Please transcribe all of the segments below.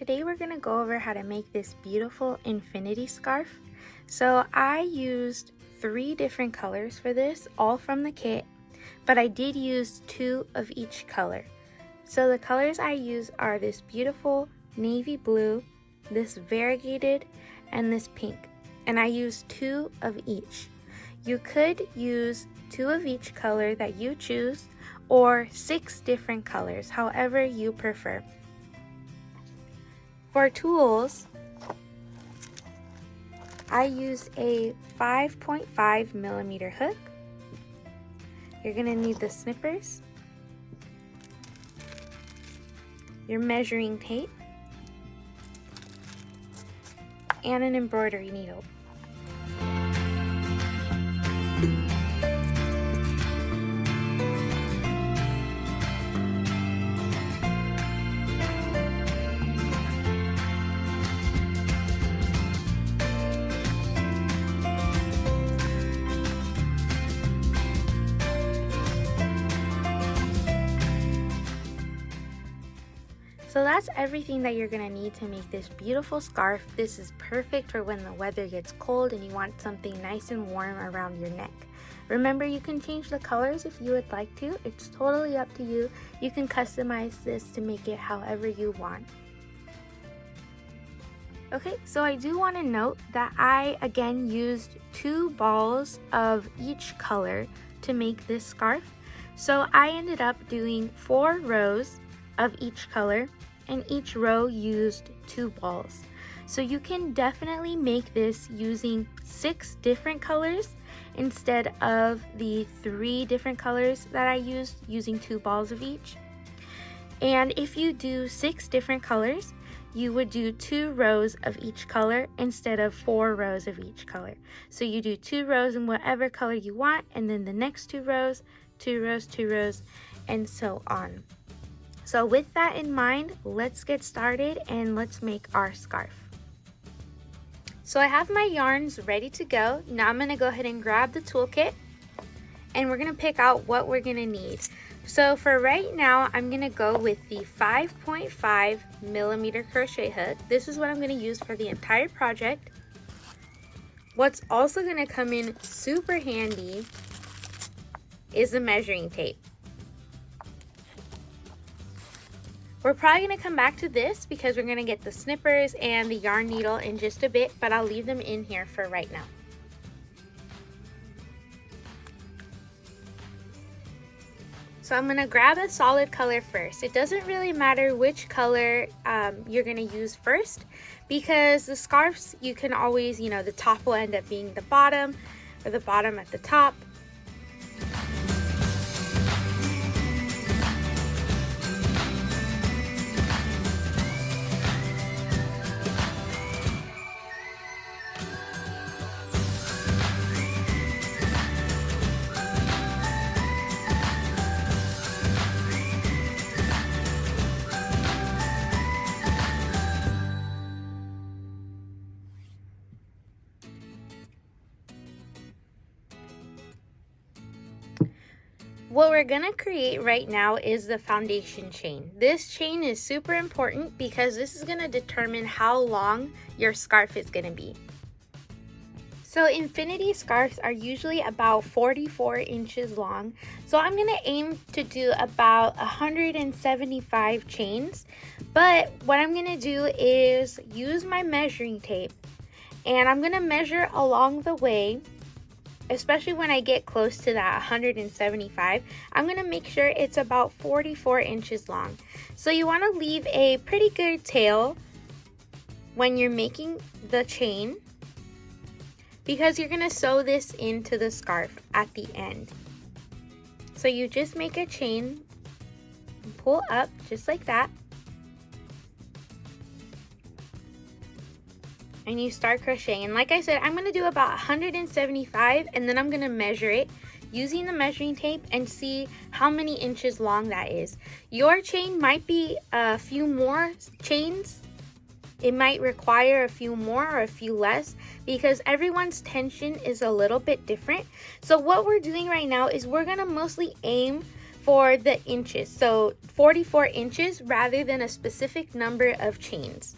Today we're going to go over how to make this beautiful infinity scarf. So I used 3 different colors for this, all from the kit, but I did use 2 of each color. So the colors I use are this beautiful navy blue, this variegated, and this pink. And I used 2 of each. You could use 2 of each color that you choose, or 6 different colors, however you prefer. For tools, I used a 5.5mm hook. You're going to need the snippers, your measuring tape, and an embroidery needle. So that's everything that you're going to need to make this beautiful scarf. This is perfect for when the weather gets cold and you want something nice and warm around your neck. Remember, you can change the colors if you would like to. It's totally up to you. You can customize this to make it however you want. Okay, so I do want to note that I again used 2 balls of each color to make this scarf. So I ended up doing 4 rows of each color, and each row used 2 balls. So you can definitely make this using 6 different colors instead of the 3 different colors that I used, using 2 balls of each. And if you do 6 different colors, you would do 2 rows of each color instead of 4 rows of each color. So you do 2 rows in whatever color you want, and then the next 2 rows, 2 rows, 2 rows, and so on. So with that in mind, let's get started and let's make our scarf. So I have my yarns ready to go. Now I'm going to go ahead and grab the toolkit and we're going to pick out what we're going to need. So for right now, I'm going to go with the 5.5mm crochet hook. This is what I'm going to use for the entire project. What's also going to come in super handy is the measuring tape. We're probably going to come back to this because we're going to get the snippers and the yarn needle in just a bit, but I'll leave them in here for right now. So I'm going to grab a solid color first. It doesn't really matter which color you're going to use first, because the scarves, you can always, the top will end up being the bottom or the bottom at the top. What we're going to create right now is the foundation chain. This chain is super important because this is going to determine how long your scarf is going to be. So infinity scarves are usually about 44 inches long. So I'm going to aim to do about 175 chains. But what I'm going to do is use my measuring tape, and I'm going to measure along the way. Especially when I get close to that 175, I'm going to make sure it's about 44 inches long. So you want to leave a pretty good tail when you're making the chain, because you're going to sew this into the scarf at the end. So you just make a chain and pull up just like that. And you start crocheting. And like I said, I'm going to do about 175, and then I'm going to measure it using the measuring tape and see how many inches long that is. Your chain might be a few more chains. It might require a few more or a few less because everyone's tension is a little bit different. So what we're doing right now is we're going to mostly aim for the inches, so 44 inches rather than a specific number of chains.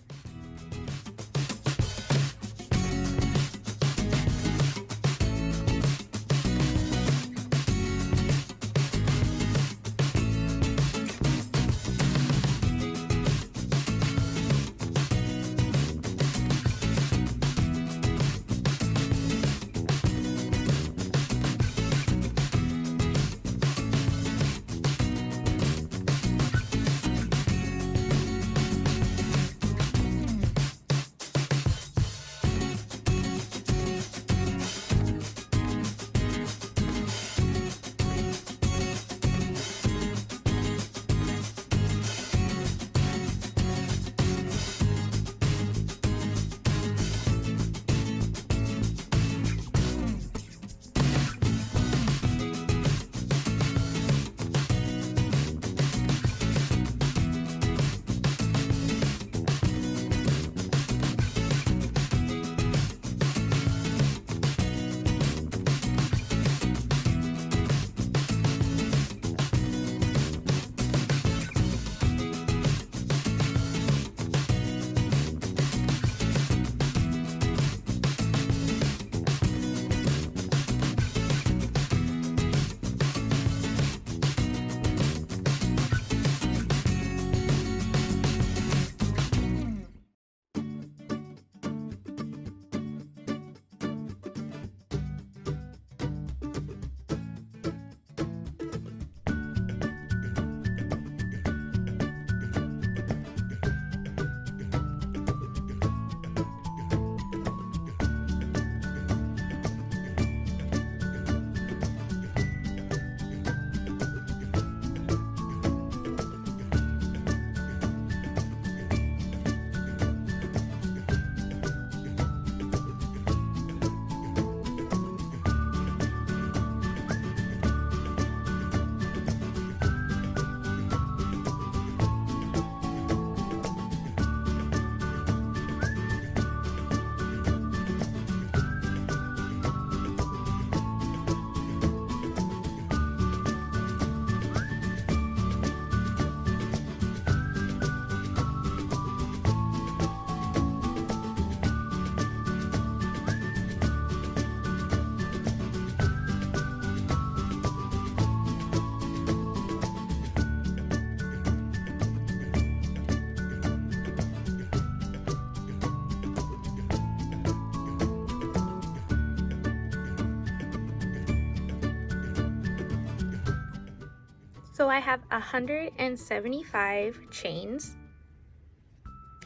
So I have 175 chains.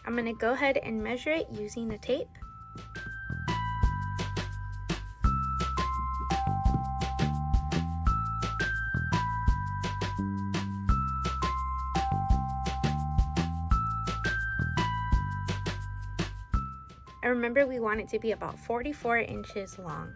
I'm going to go ahead and measure it using the tape. And remember, we want it to be about 44 inches long.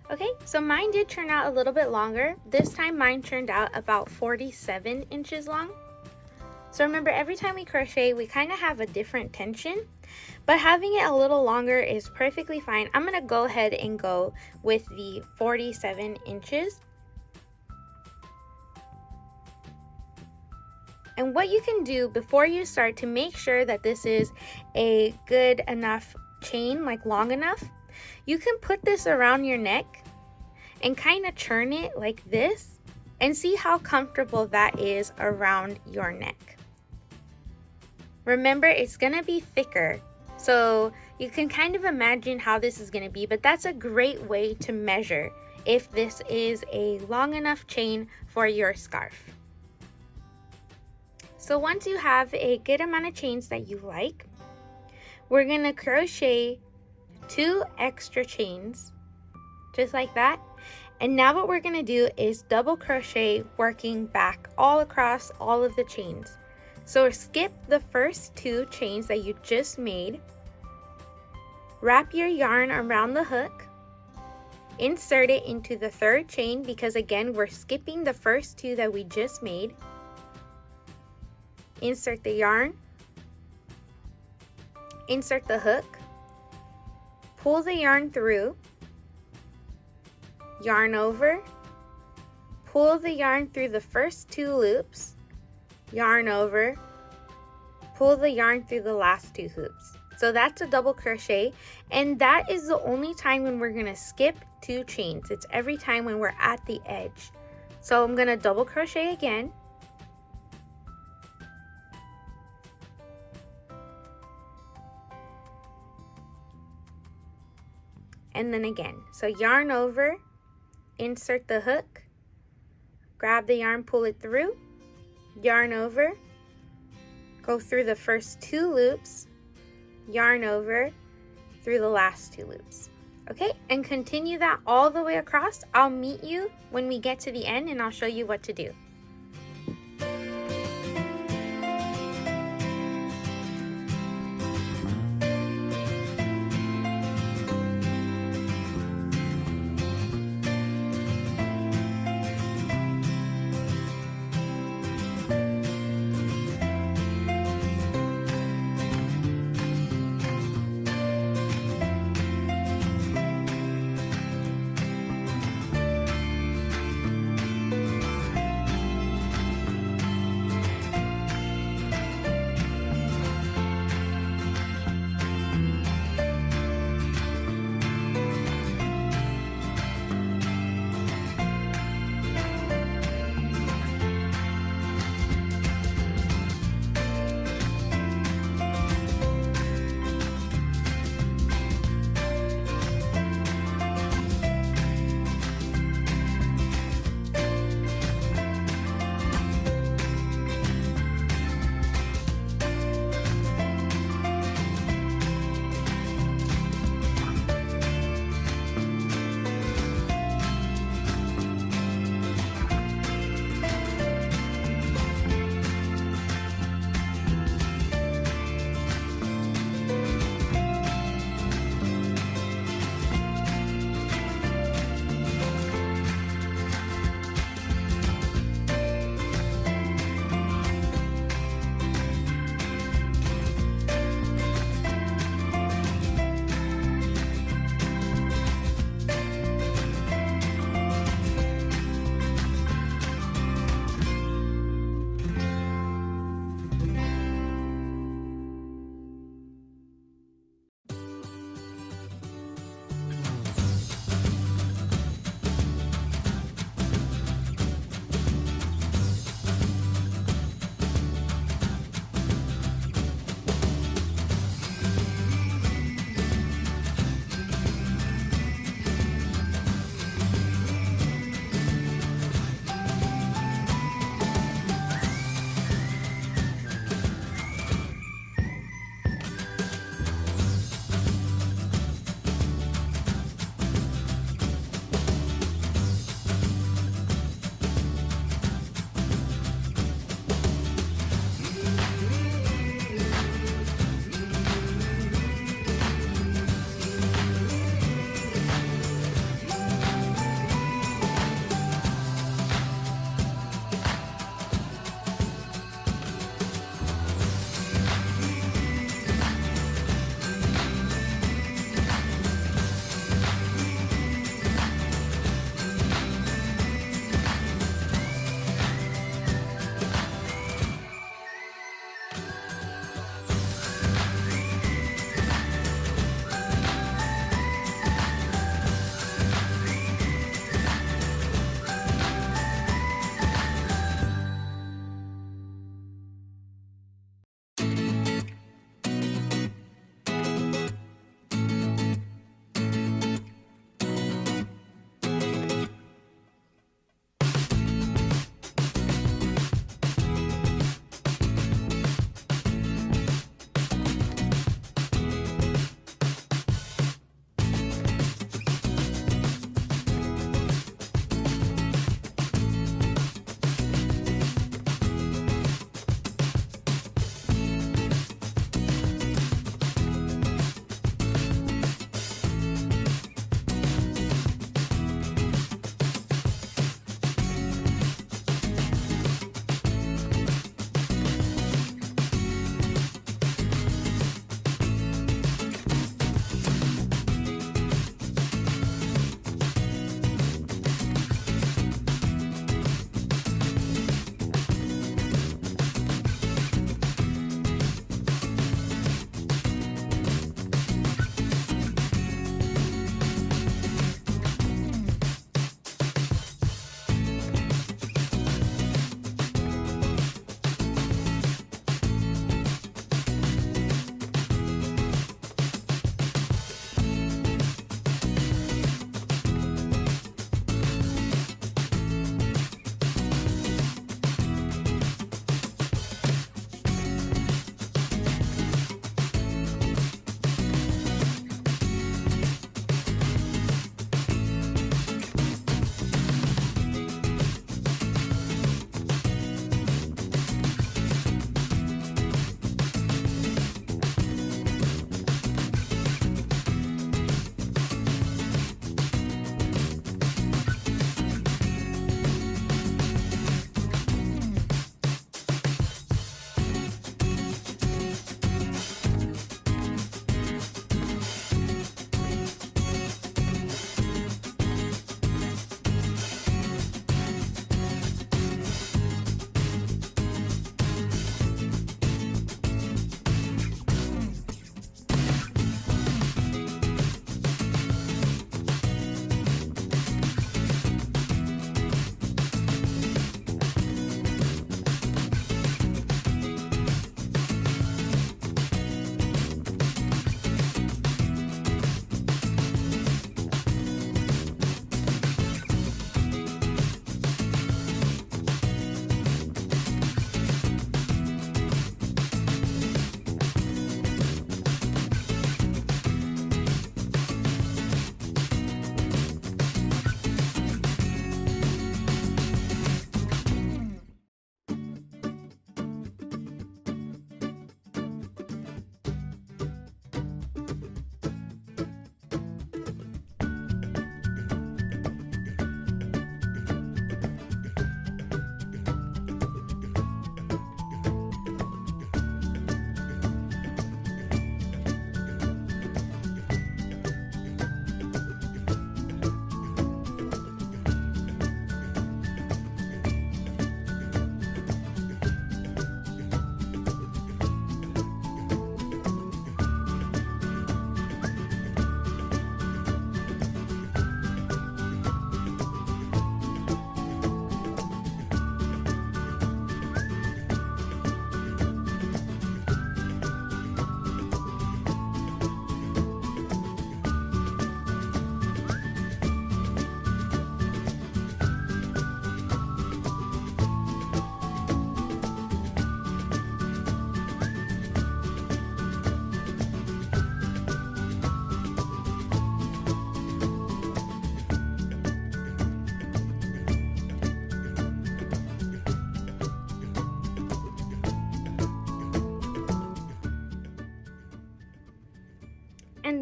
Okay, so mine did turn out a little bit longer. This time mine turned out about 47 inches long. So remember, every time we crochet, we kind of have a different tension, but having it a little longer is perfectly fine. I'm going to go ahead and go with the 47 inches. And what you can do before you start to make sure that this is a good enough chain, like long enough, you can put this around your neck and kind of churn it like this and see how comfortable that is around your neck. Remember, it's gonna be thicker, so you can kind of imagine how this is gonna be, but that's a great way to measure if this is a long enough chain for your scarf. So once you have a good amount of chains that you like, we're gonna crochet 2 extra chains, just like that. And now what we're gonna do is double crochet, working back all across all of the chains. So skip the first 2 chains that you just made, wrap your yarn around the hook, insert it into the third chain because again we're skipping the first two that we just made. Insert the yarn, insert the hook, pull the yarn through, yarn over, pull the yarn through the first two loops, yarn over, pull the yarn through the last two hoops. So that's a double crochet, and that is the only time when we're gonna skip 2 chains. It's every time when we're at the edge. So I'm gonna double crochet again, and then again. So yarn over, insert the hook, grab the yarn, pull it through, yarn over, go through the first 2 loops, yarn over through the last 2 loops. Okay, and continue that all the way across. I'll meet you when we get to the end and I'll show you what to do.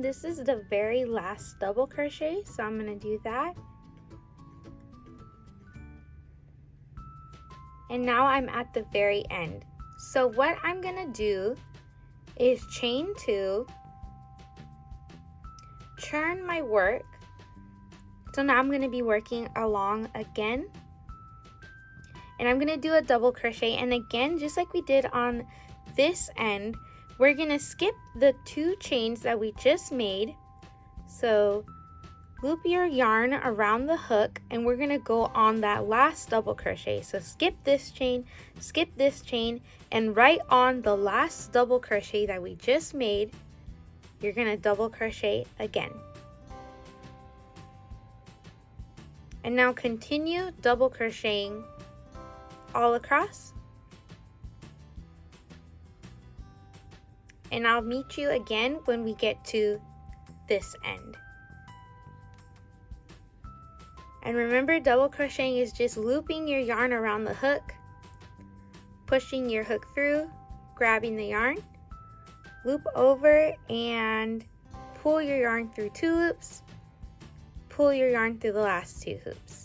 this is the very last double crochet, so I'm going to do that. And now I'm at the very end. So what I'm going to do is chain 2, turn my work. So now I'm going to be working along again. And I'm going to do a double crochet, and again, just like we did on this end, we're going to skip the 2 chains that we just made. So loop your yarn around the hook, and we're going to go on that last double crochet. So skip this chain, and right on the last double crochet that we just made, you're going to double crochet again. And now continue double crocheting all across. And I'll meet you again when we get to this end. And remember, double crocheting is just looping your yarn around the hook, pushing your hook through, grabbing the yarn, loop over and pull your yarn through 2 loops, pull your yarn through the last 2 hoops.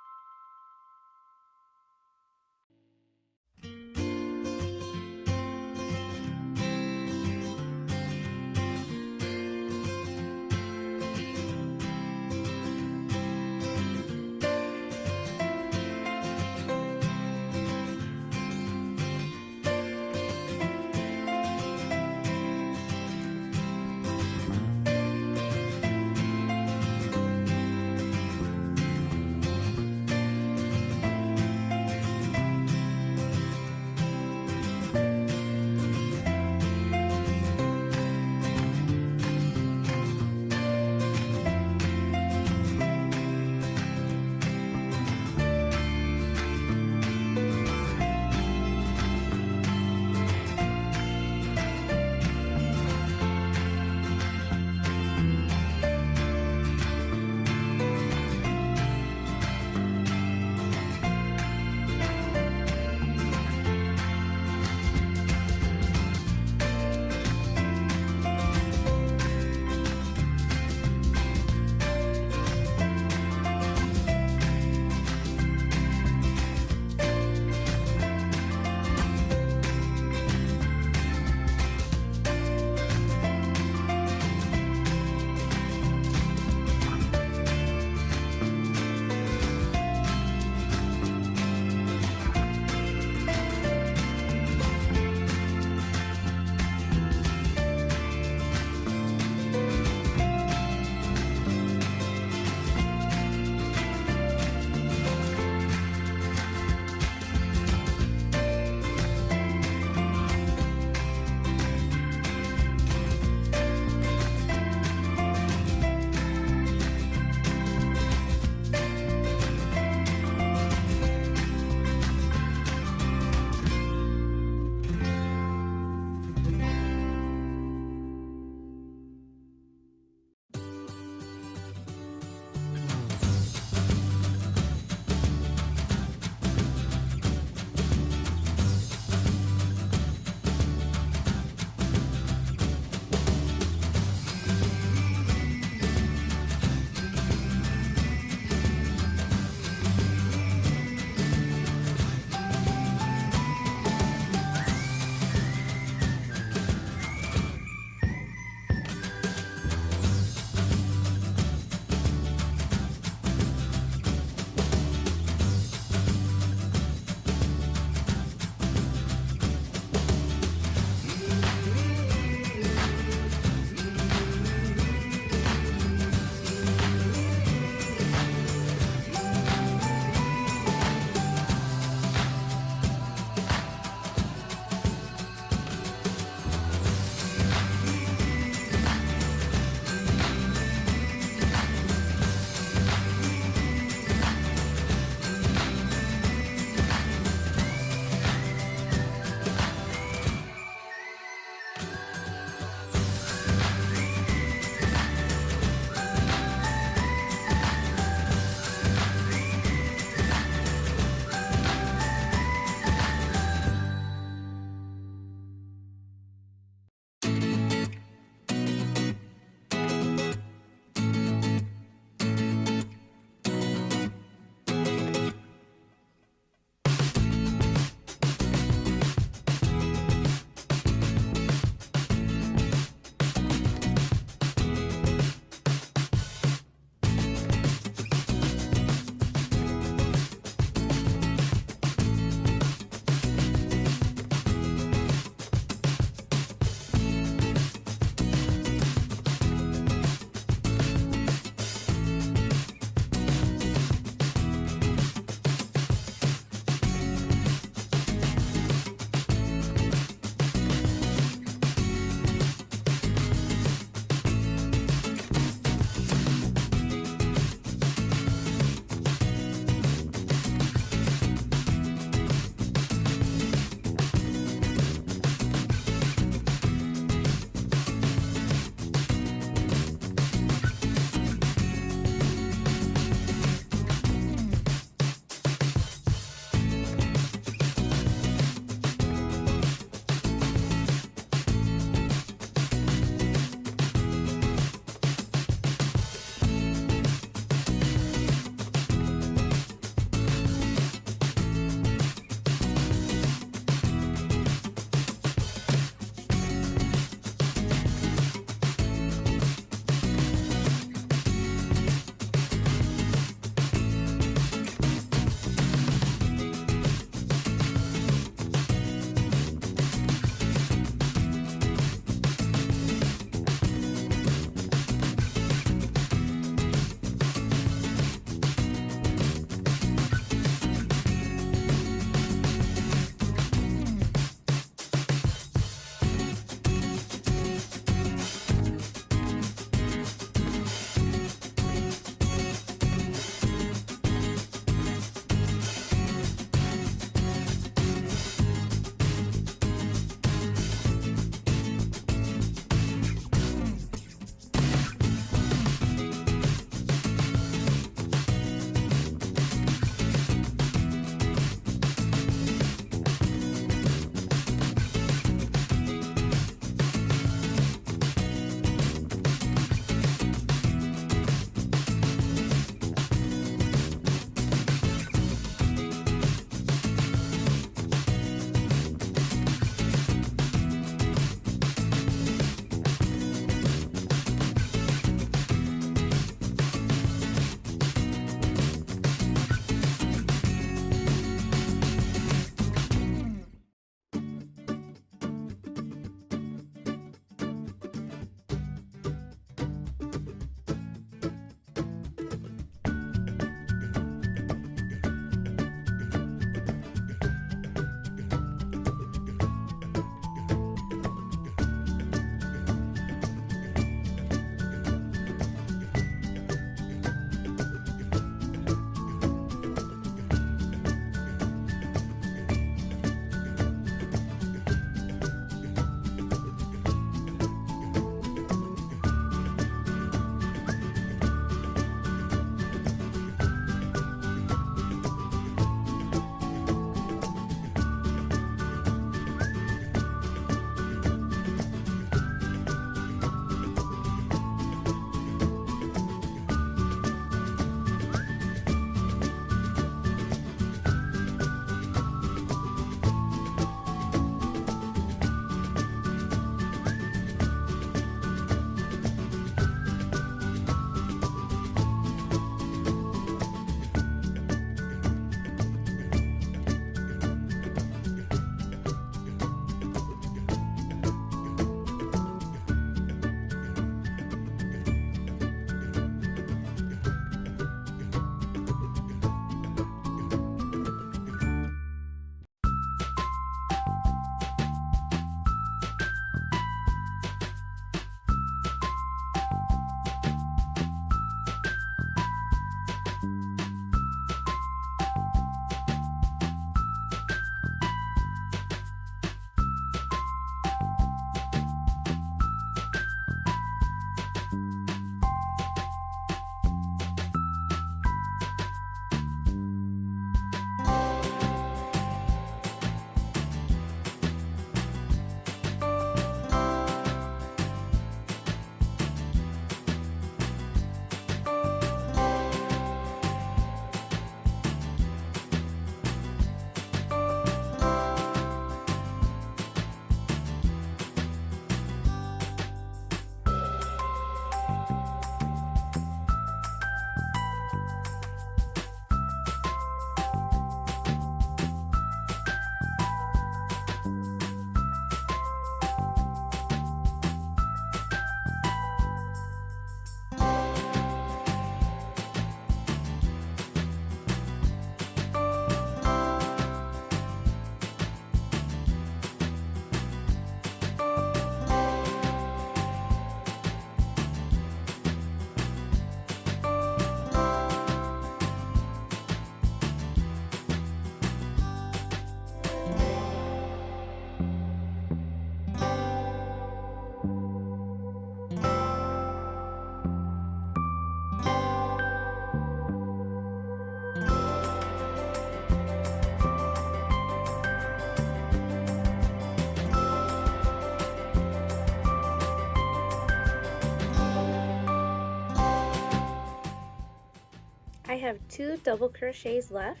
have 2 double crochets left.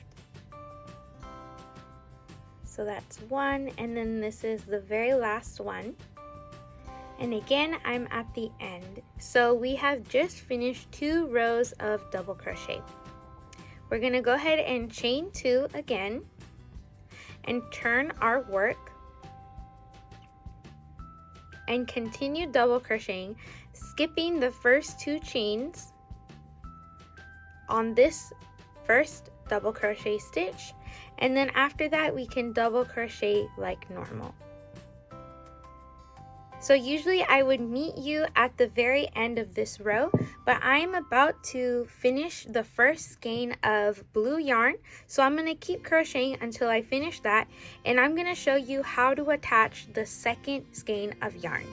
So that's 1, and then this is the very last one. And again, I'm at the end. So we have just finished 2 rows of double crochet. We're going to go ahead and chain 2 again and turn our work and continue double crocheting, skipping the first 2 chains on this first double crochet stitch, and then after that we can double crochet like normal. So usually I would meet you at the very end of this row, but I'm about to finish the first skein of blue yarn, so I'm going to keep crocheting until I finish that, and I'm going to show you how to attach the second skein of yarn.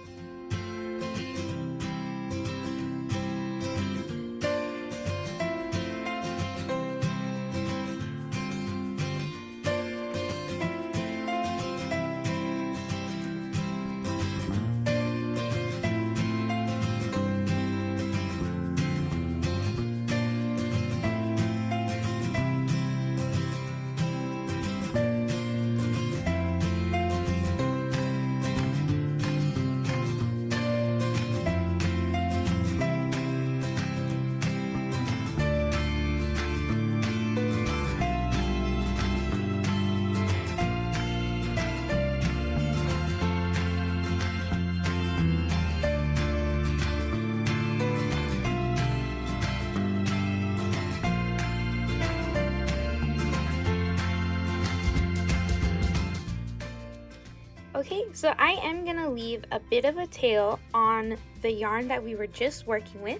Okay, so I am going to leave a bit of a tail on the yarn that we were just working with.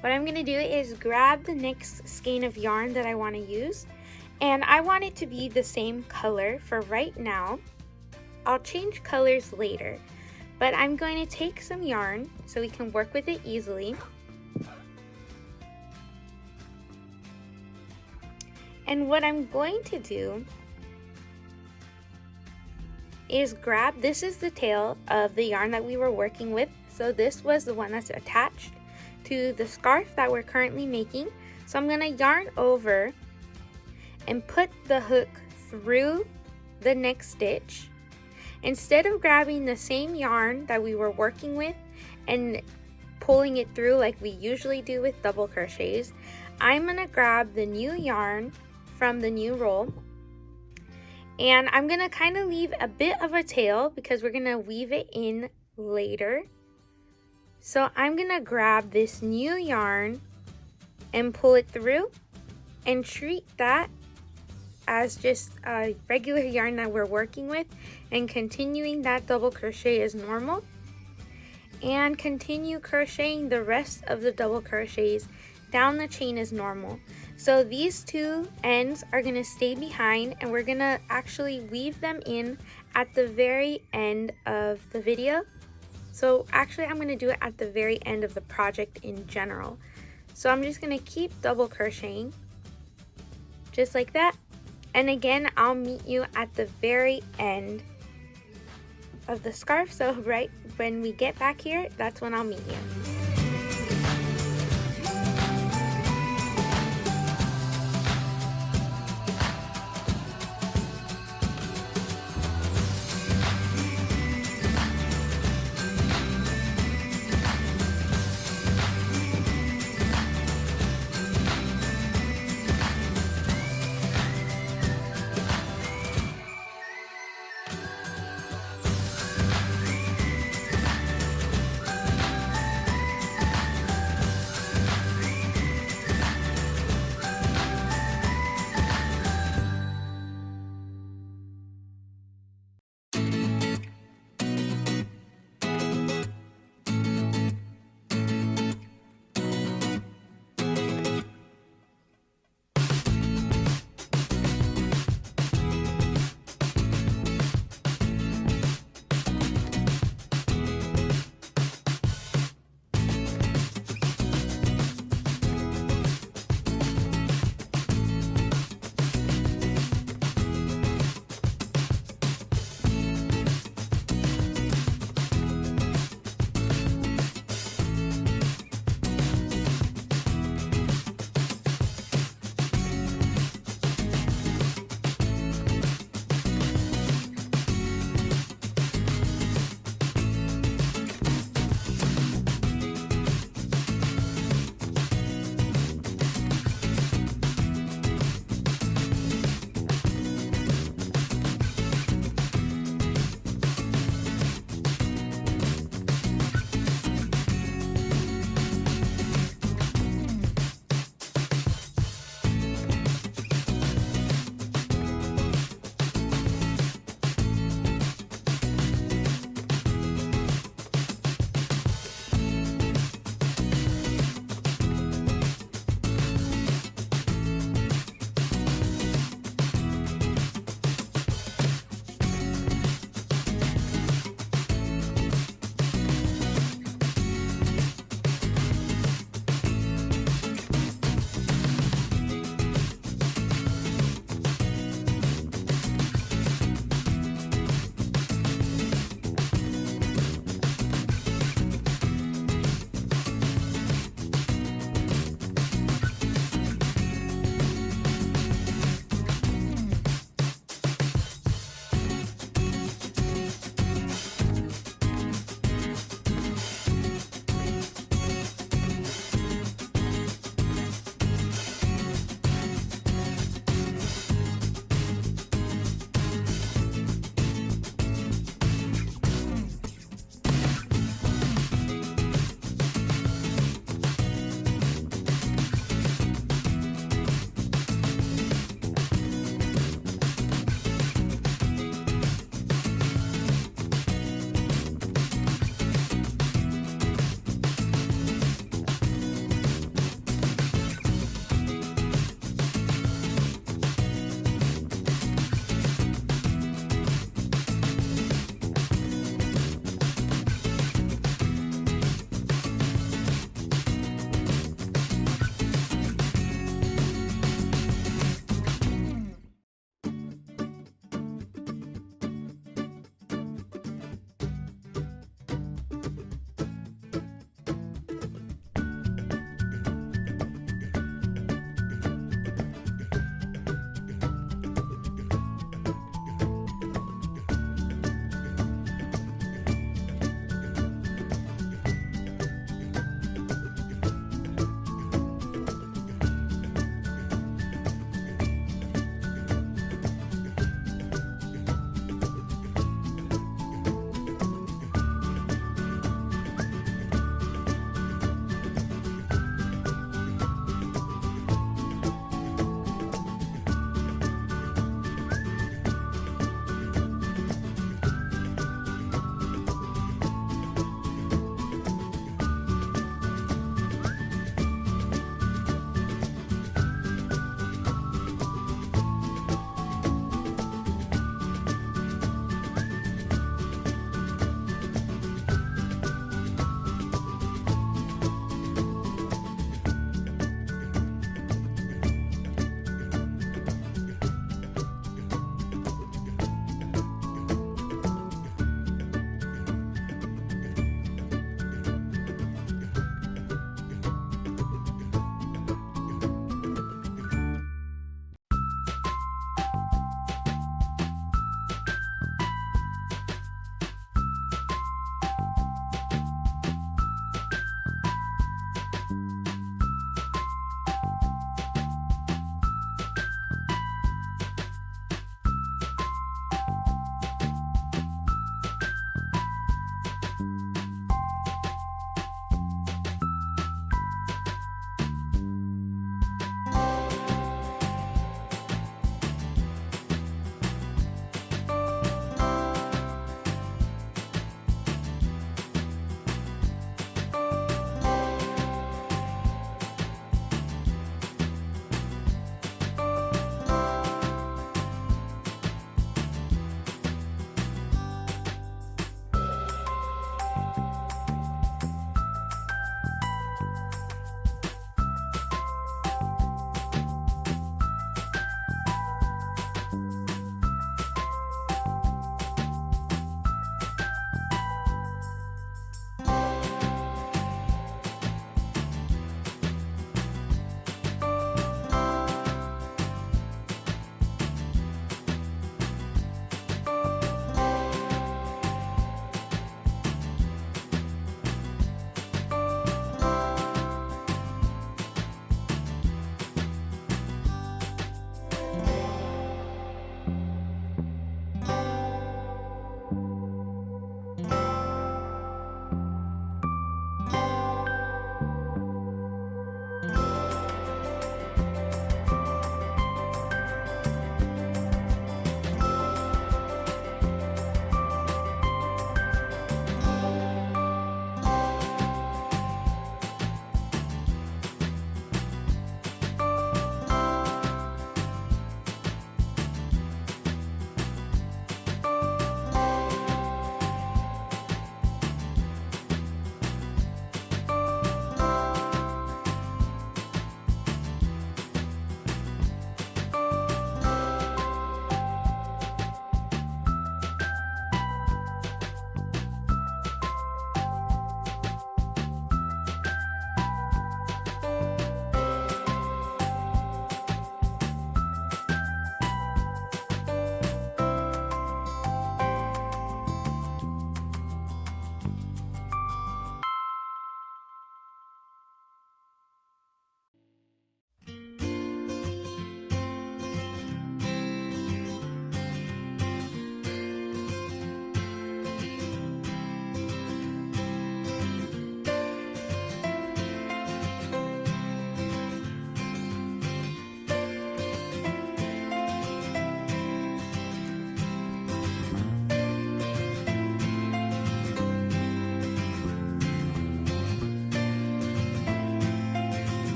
What I'm going to do is grab the next skein of yarn that I want to use, and I want it to be the same color for right now. I'll change colors later, but I'm going to take some yarn so we can work with it easily. And what I'm going to do is grab, this is the tail of the yarn that we were working with, so this was the one that's attached to the scarf that we're currently making. So I'm going to yarn over and put the hook through the next stitch. Instead of grabbing the same yarn that we were working with and pulling it through like we usually do with double crochets, I'm going to grab the new yarn from the new roll, and I'm going to kind of leave a bit of a tail because we're going to weave it in later. So I'm going to grab this new yarn and pull it through and treat that as just a regular yarn that we're working with, and continuing that double crochet as normal, and continue crocheting the rest of the double crochets down the chain as normal. So these two ends are going to stay behind, and we're going to actually weave them in at the very end of the video. So actually I'm going to do it at the very end of the project in general. So I'm just going to keep double crocheting just like that, and again I'll meet you at the very end of the scarf. So right when we get back here, that's when I'll meet you.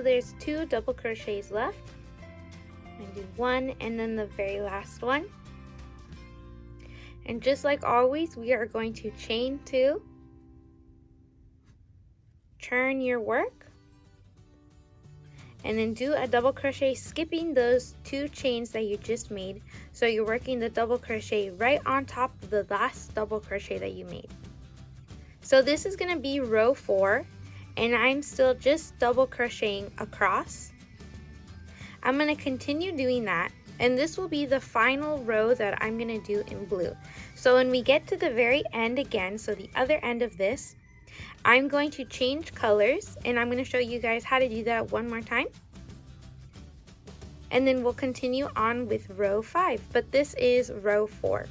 so there's 2 double crochets left. I'm going to do 1 and then the very last one. And just like always, we are going to chain 2, turn your work, and then do a double crochet, skipping those 2 chains that you just made. So you're working the double crochet right on top of the last double crochet that you made. So this is going to be row 4, and I'm still just double crocheting across. I'm going to continue doing that, and this will be the final row that I'm going to do in blue. So when we get to the very end again, so the other end of this, I'm going to change colors, and I'm going to show you guys how to do that one more time. And then we'll continue on with row 5, but this is row 4.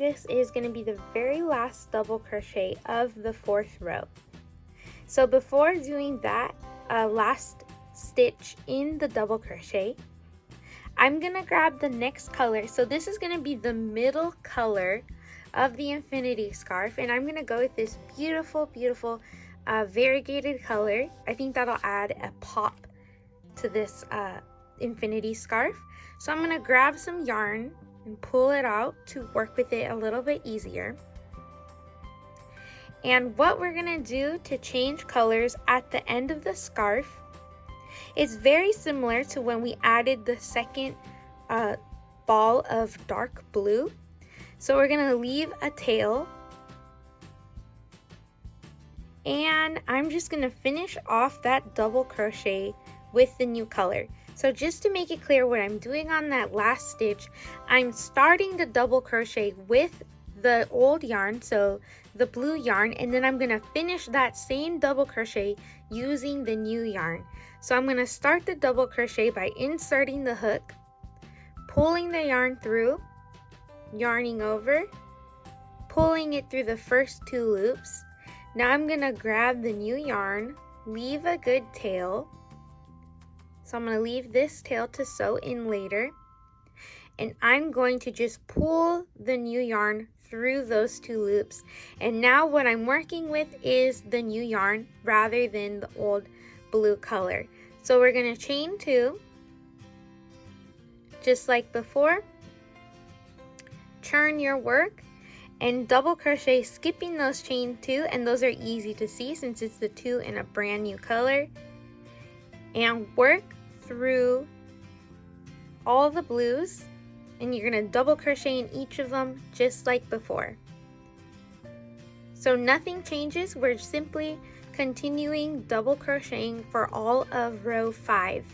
this is going to be the very last double crochet of the 4th row. So before doing that last stitch in the double crochet, I'm going to grab the next color. So this is going to be the middle color of the infinity scarf, and I'm going to go with this beautiful variegated color. I think that'll add a pop to this infinity scarf. So I'm going to grab some yarn and pull it out to work with it a little bit easier. And what we're going to do to change colors at the end of the scarf is very similar to when we added the second ball of dark blue. So we're going to leave a tail, and I'm just going to finish off that double crochet with the new color. So just to make it clear what I'm doing on that last stitch, I'm starting the double crochet with the old yarn, so the blue yarn, and then I'm going to finish that same double crochet using the new yarn. So I'm going to start the double crochet by inserting the hook, pulling the yarn through, yarning over, pulling it through the first 2 loops. Now I'm going to grab the new yarn, leave a good tail. So I'm going to leave this tail to sew in later. And I'm going to just pull the new yarn through those 2 loops. And now what I'm working with is the new yarn rather than the old blue color. So we're going to chain 2, just like before. Turn your work and double crochet, skipping those chain 2, and those are easy to see since it's the 2 in a brand new color. And work through all the blues, and you're going to double crochet in each of them just like before. So nothing changes, we're simply continuing double crocheting for all of row 5.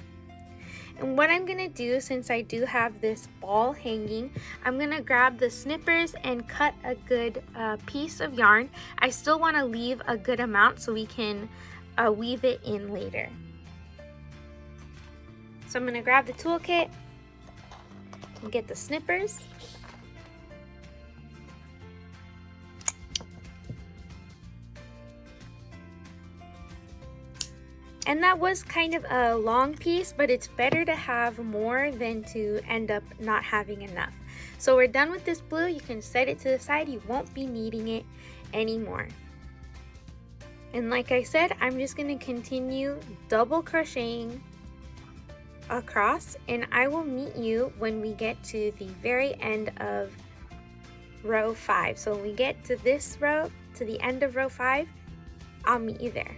And what I'm going to do, since I do have this ball hanging, I'm going to grab the snippers and cut a good piece of yarn. I still want to leave a good amount so we can weave it in later. So I'm going to grab the toolkit and get the snippers. And that was kind of a long piece, but it's better to have more than to end up not having enough. So we're done with this blue. You can set it to the side. You won't be needing it anymore. And like I said, I'm just going to continue double crocheting across, and I will meet you when we get to the very end of row 5. So when we get to this row, to the end of row 5, I'll meet you there.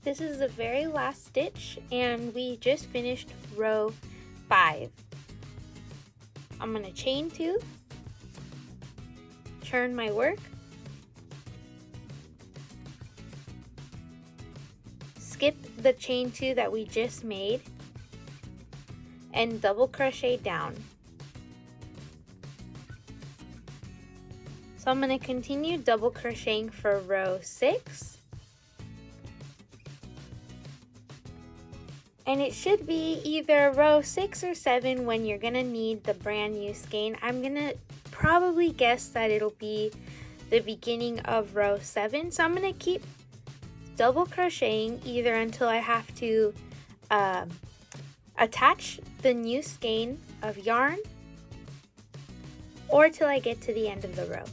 this is the very last stitch and we just finished row 5. I'm going to chain 2, turn my work, skip the chain 2 that we just made, and double crochet down. So I'm going to continue double crocheting for row 6. And it should be either row 6 or 7 when you're going to need the brand new skein. I'm going to probably guess that it'll be the beginning of row 7. So I'm going to keep double crocheting either until I have to attach the new skein of yarn or till I get to the end of the row.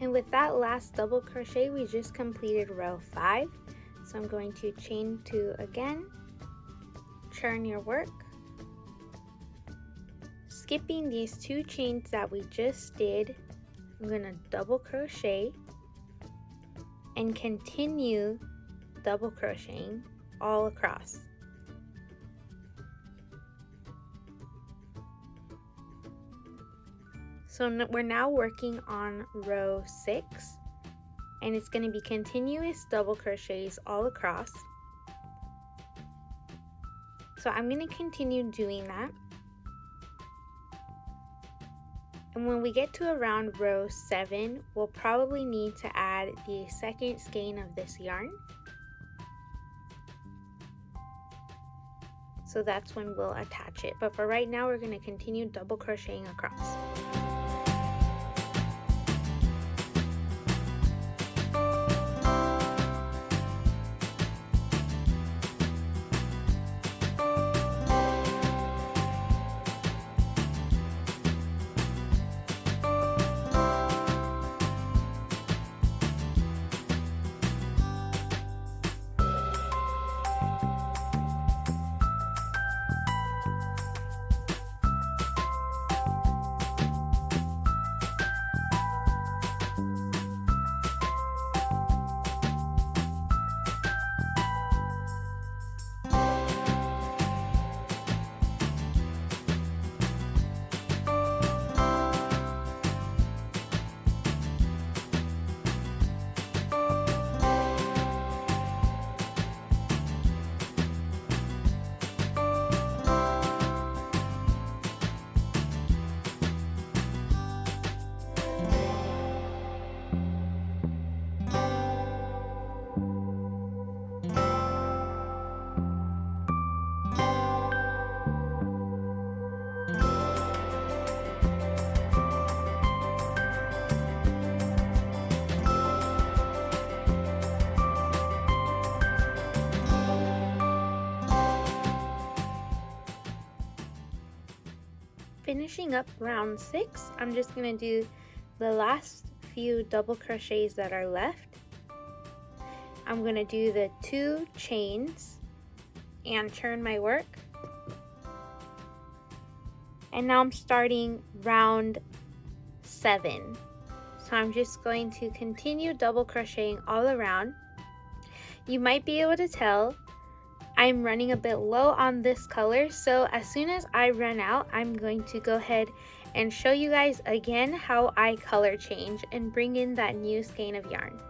And with that last double crochet, we just completed row 5. So I'm going to chain 2 again, turn your work, skipping these 2 chains that we just did. I'm going to double crochet and continue double crocheting all across. So we're now working on row 6, and it's going to be continuous double crochets all across. So I'm going to continue doing that. And when we get to around row 7, we'll probably need to add the second skein of this yarn. So that's when we'll attach it. But for right now, we're going to continue double crocheting across. finishing up round 6. I'm just going to do the last few double crochets that are left. I'm going to do the 2 chains and turn my work. And now I'm starting round 7. So I'm just going to continue double crocheting all around. You might be able to tell I'm running a bit low on this color, so as soon as I run out, I'm going to go ahead and show you guys again how I color change and bring in that new skein of yarn.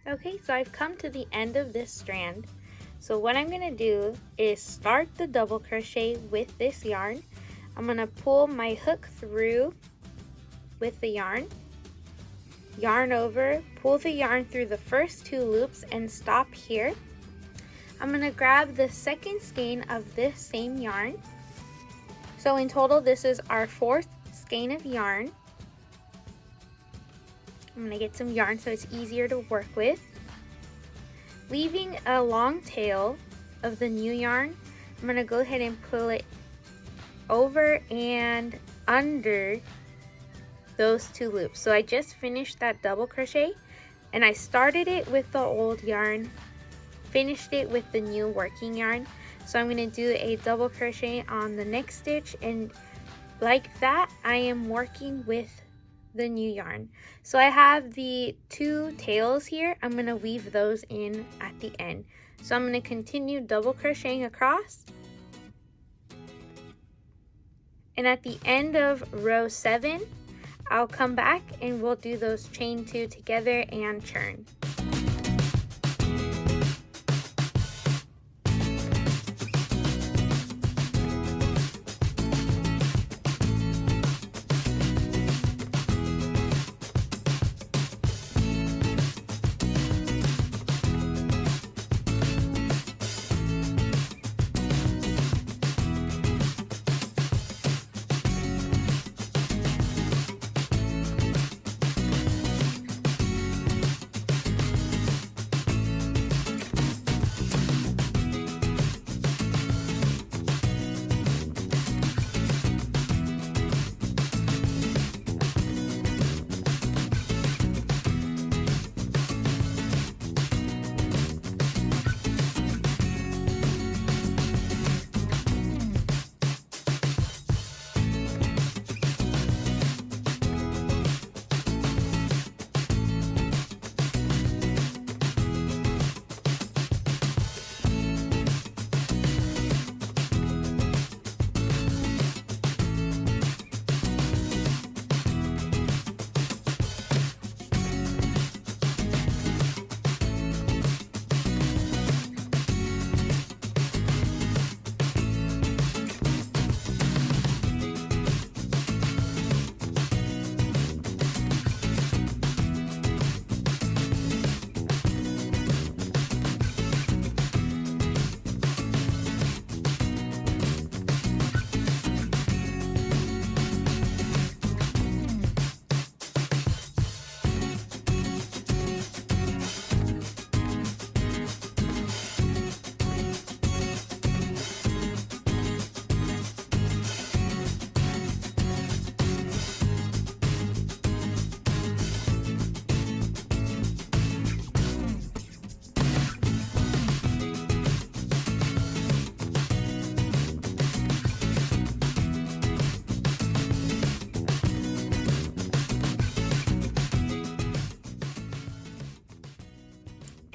Okay, so I've come to the end of this strand. So what I'm going to do is start the double crochet with this yarn. I'm going to pull my hook through with the yarn over, pull the yarn through the first 2 loops and stop here. I'm going to grab the second skein of this same yarn. So in total, this is our 4th skein of yarn. I'm going to get some yarn so it's easier to work with. Leaving a long tail of the new yarn, I'm going to go ahead and pull it over and under those 2 loops. So I just finished that double crochet and I started it with the old yarn, finished it with the new working yarn. So I'm going to do a double crochet on the next stitch, and like that I am working with the new yarn. So I have the 2 tails here. I'm going to weave those in at the end. So I'm going to continue double crocheting across, and at the end of row 7 I'll come back and we'll do those chain 2 together and churn.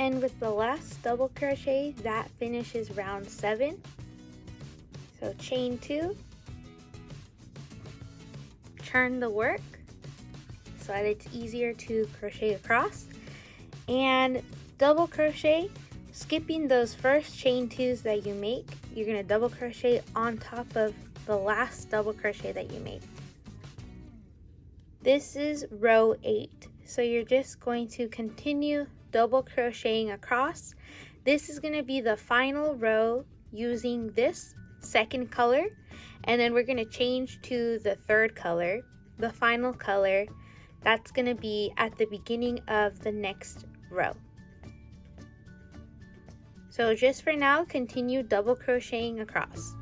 end with the last double crochet that finishes round 7. So chain 2, turn the work so that it's easier to crochet across, and double crochet, skipping those first chain 2s that you make. You're going to double crochet on top of the last double crochet that you made. This is row 8, so you're just going to continue double crocheting across. This is going to be the final row using this second color, and then we're going to change to the third color, the final color. That's going to be at the beginning of the next row. So just for now, continue double crocheting across.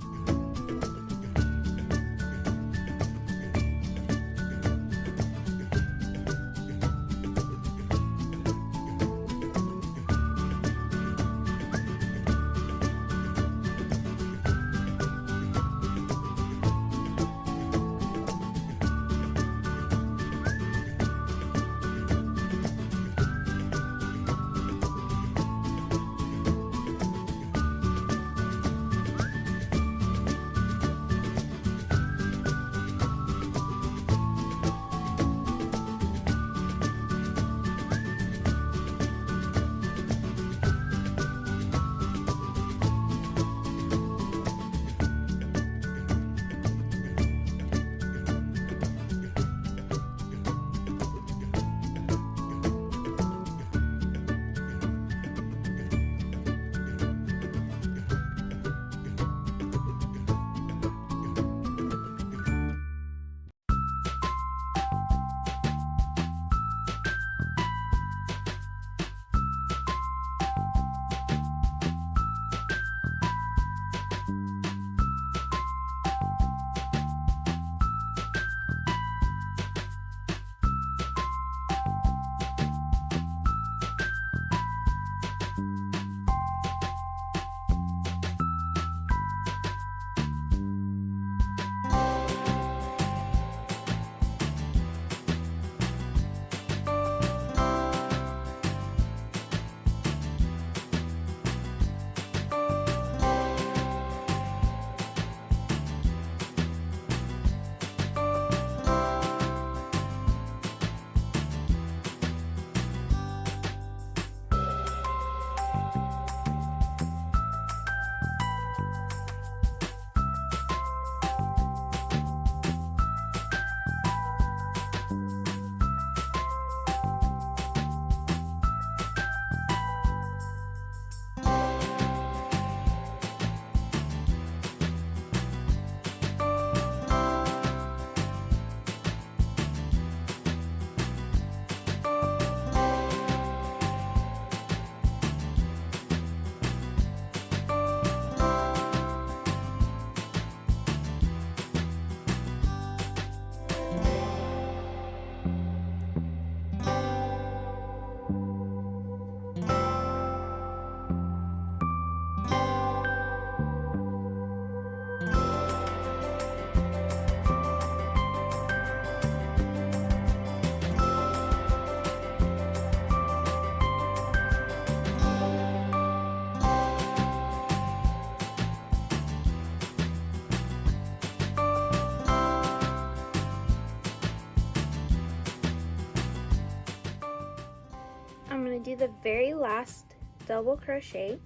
Do the very last double crochet,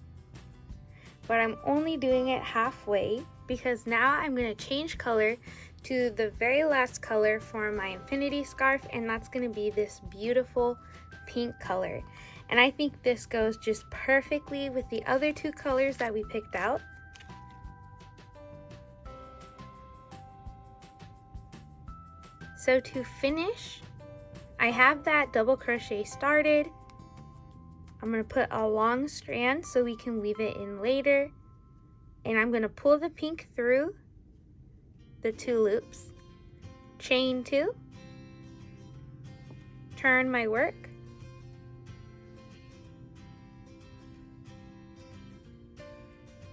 but I'm only doing it halfway because now I'm going to change color to the very last color for my infinity scarf, and that's going to be this beautiful pink color. And I think this goes just perfectly with the other two colors that we picked out. So to finish, I have that double crochet started. I'm going to put a long strand so we can weave it in later, and I'm going to pull the pink through the 2 loops, chain 2, turn my work,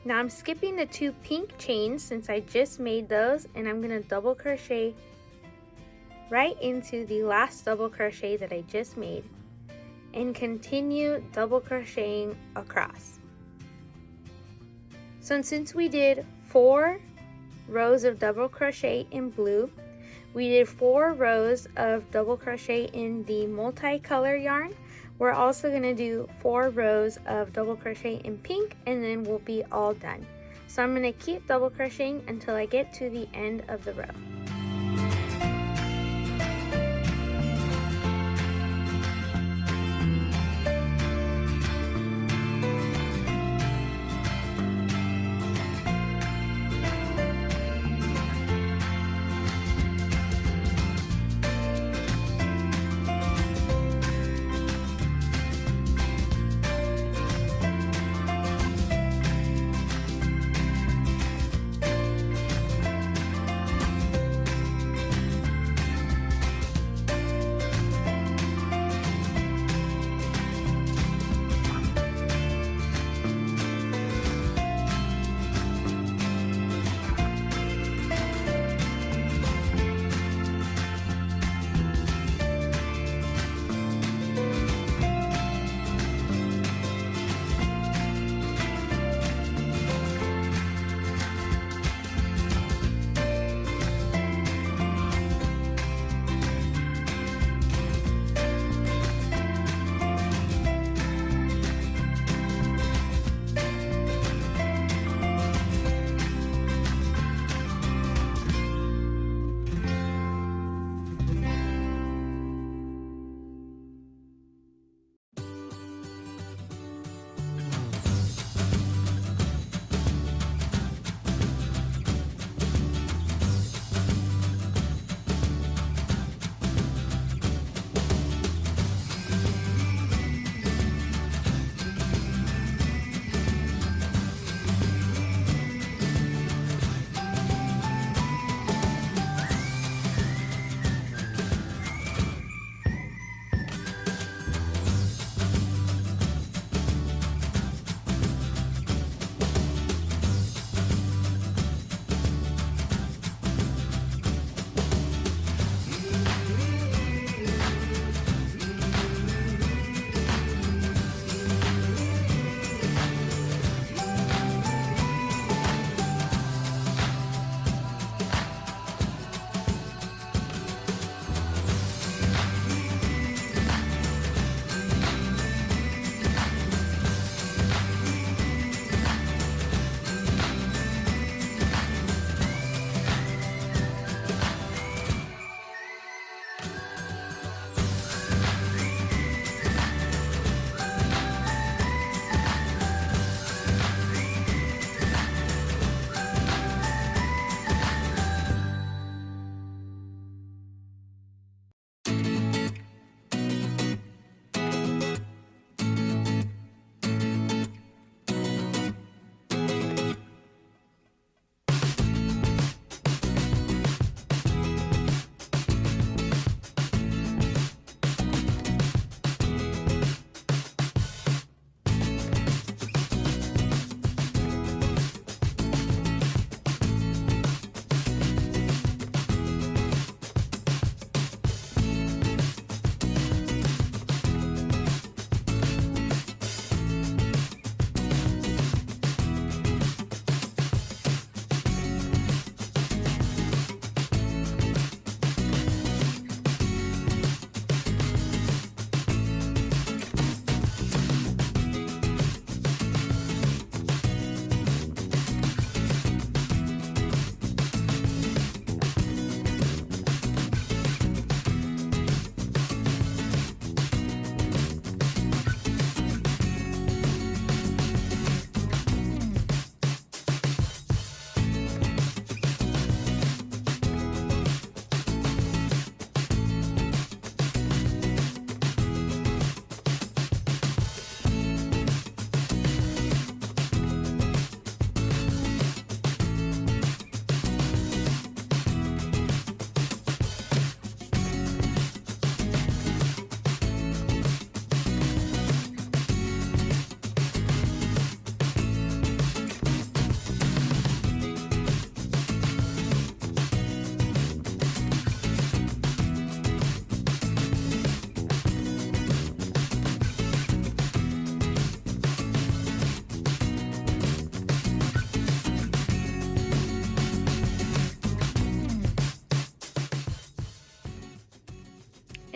now I'm skipping the 2 pink chains since I just made those, and I'm going to double crochet right into the last double crochet that I just made. and continue double crocheting across. So since we did 4 rows of double crochet in blue, we did 4 rows of double crochet in the multicolor yarn. We're also going to do 4 rows of double crochet in pink, and then we'll be all done. So I'm going to keep double crocheting until I get to the end of the row.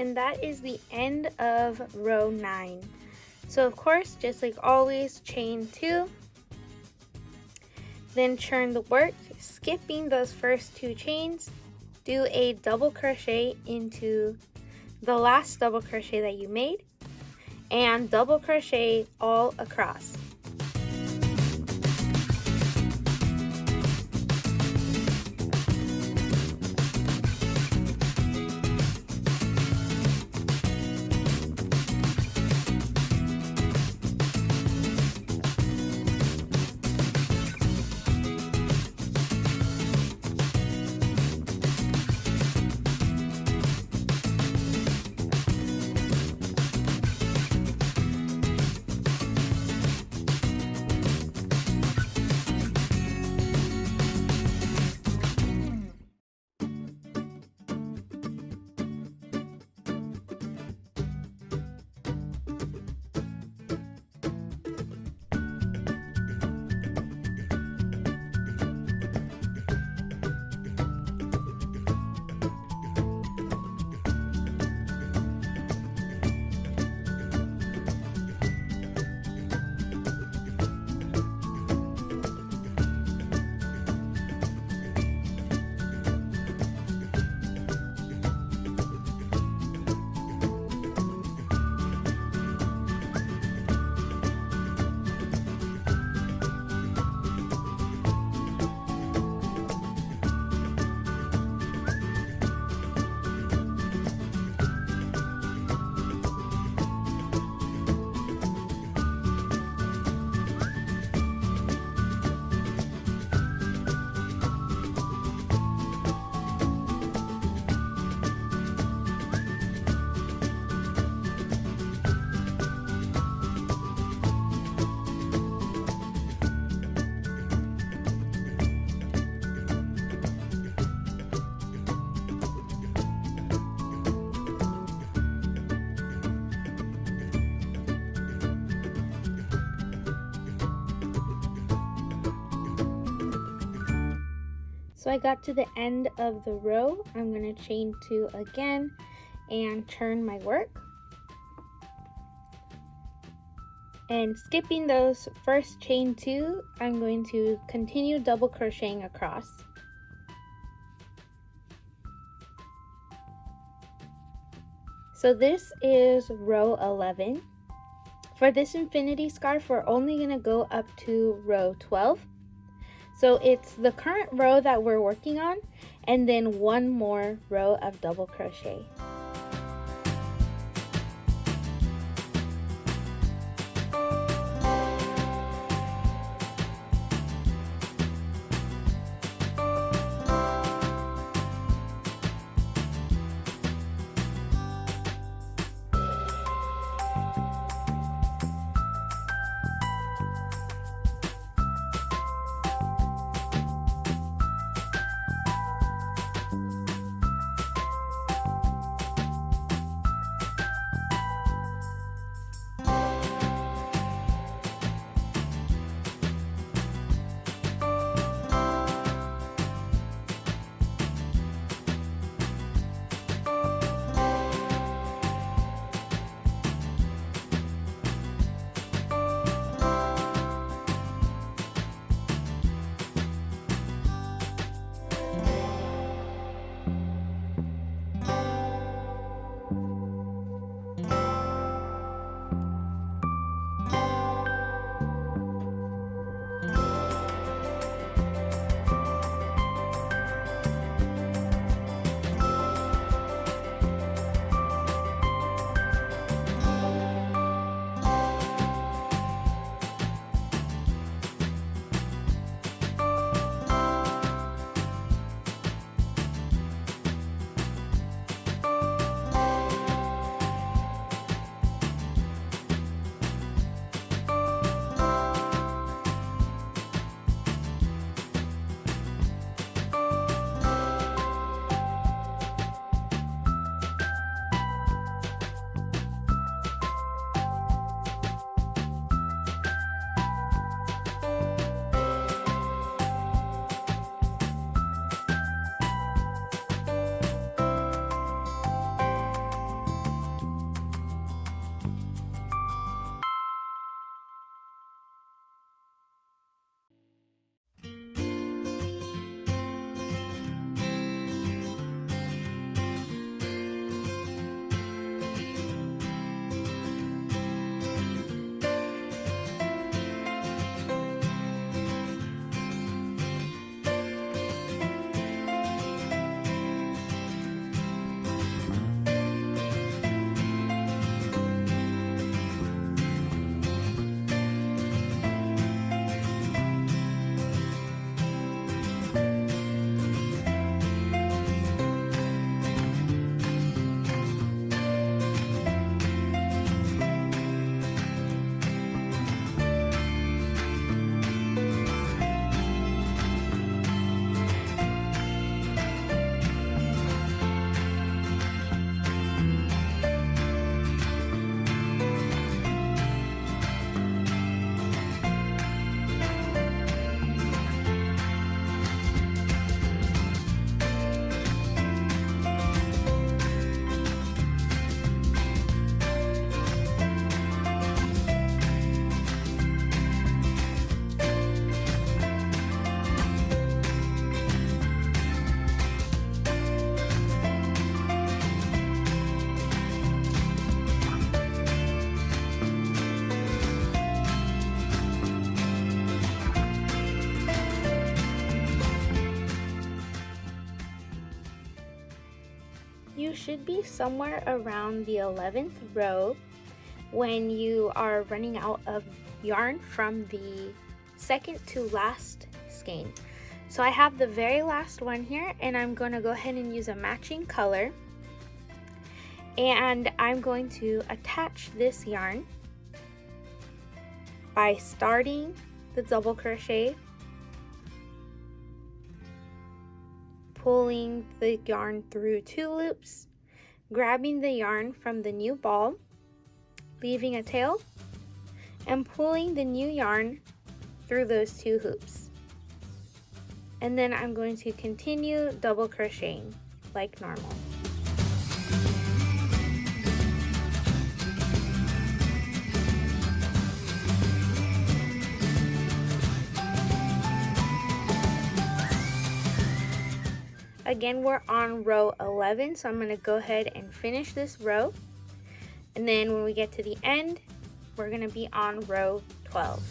and that is the end of row 9. So of course, just like always, chain 2, then turn the work, skipping those first 2 chains, do a double crochet into the last double crochet that you made, and double crochet all across. So I got to the end of the row. I'm going to chain 2 again and turn my work. And skipping those first chain 2, I'm going to continue double crocheting across. So this is row 11. For this infinity scarf, we're only going to go up to row 12. So it's the current row that we're working on, and then one more row of double crochet. you should be somewhere around the 11th row when you are running out of yarn from the second to last skein. So I have the very last one here, and I'm going to go ahead and use a matching color, and I'm going to attach this yarn by starting the double crochet, pulling the yarn through 2 loops, grabbing the yarn from the new ball, leaving a tail, and pulling the new yarn through those 2 hoops. And then I'm going to continue double crocheting like normal. Again, we're on row 11, so I'm going to go ahead and finish this row. And then when we get to the end, we're going to be on row 12.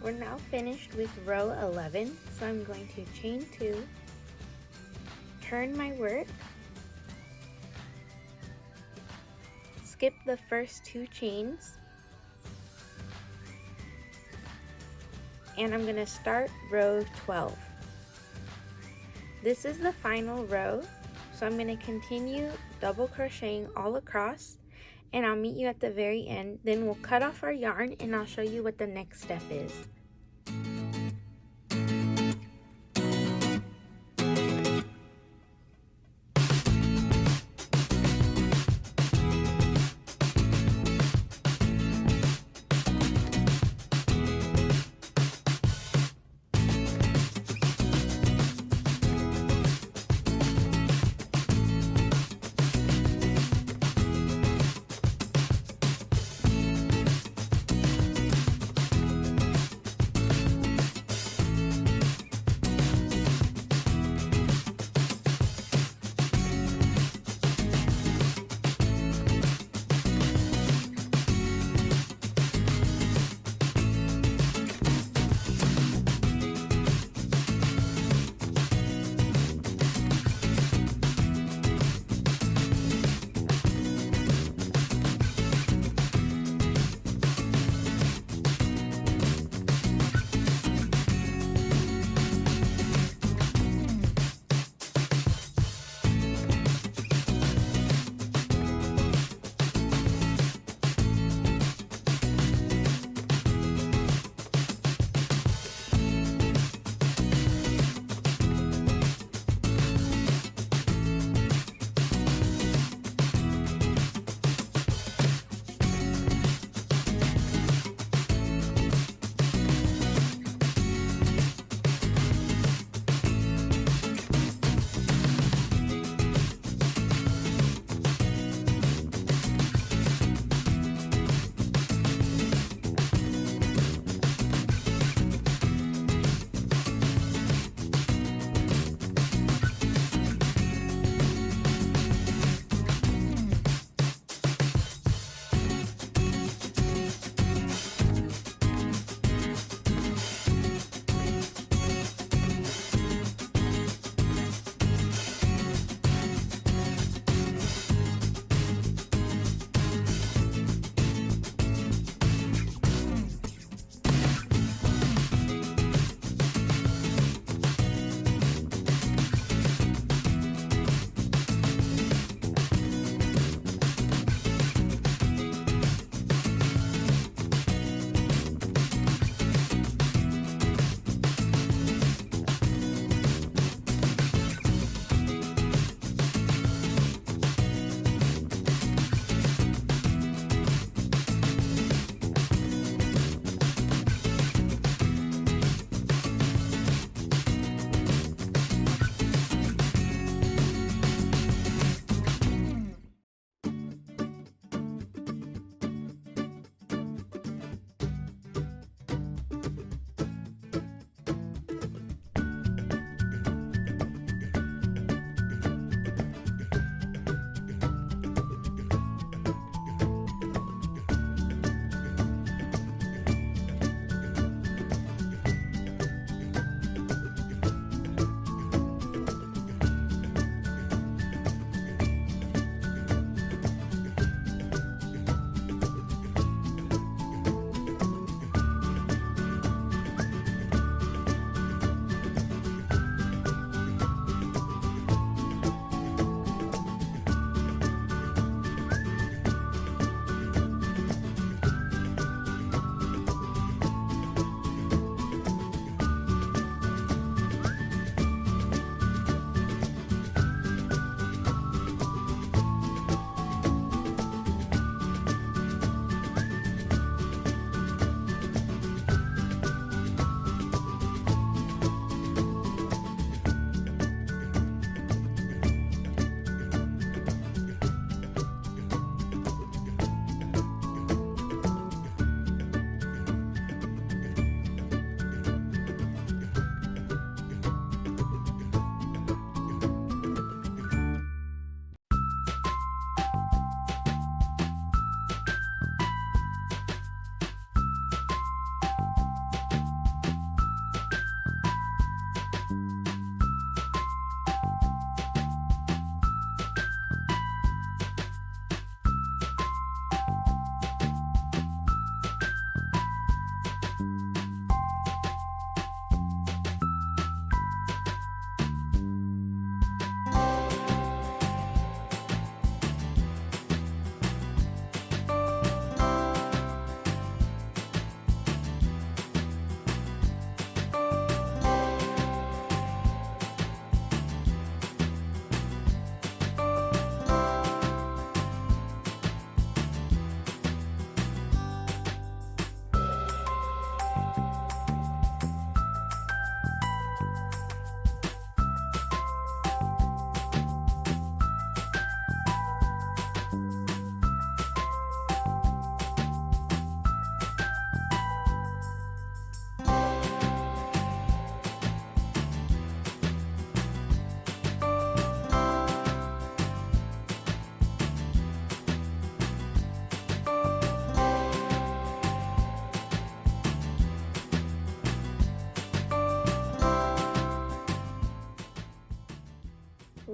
We're now finished with row 11, so I'm going to chain 2, turn my work, skip the first 2 chains, and I'm going to start row 12. This is the final row, so I'm going to continue double crocheting all across, and I'll meet you at the very end. Then we'll cut off our yarn and I'll show you what the next step is.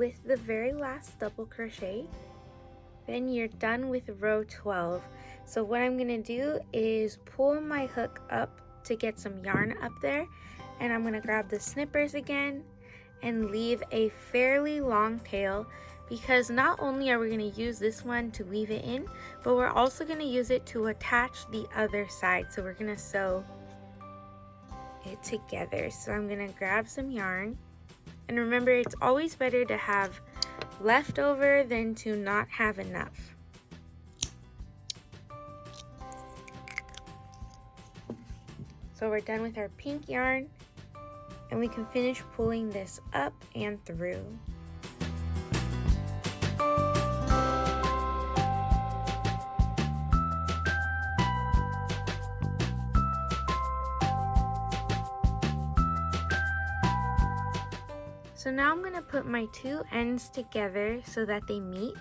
with the very last double crochet, then you're done with row 12. So what I'm gonna do is pull my hook up to get some yarn up there, and I'm gonna grab the snippers again and leave a fairly long tail, because not only are we gonna use this one to weave it in, but we're also gonna use it to attach the other side. So we're gonna sew it together. So I'm gonna grab some yarn, and remember, it's always better to have leftover than to not have enough. So we're done with our pink yarn, and we can finish pulling this up and through. So now I'm going to put my two ends together so that they meet.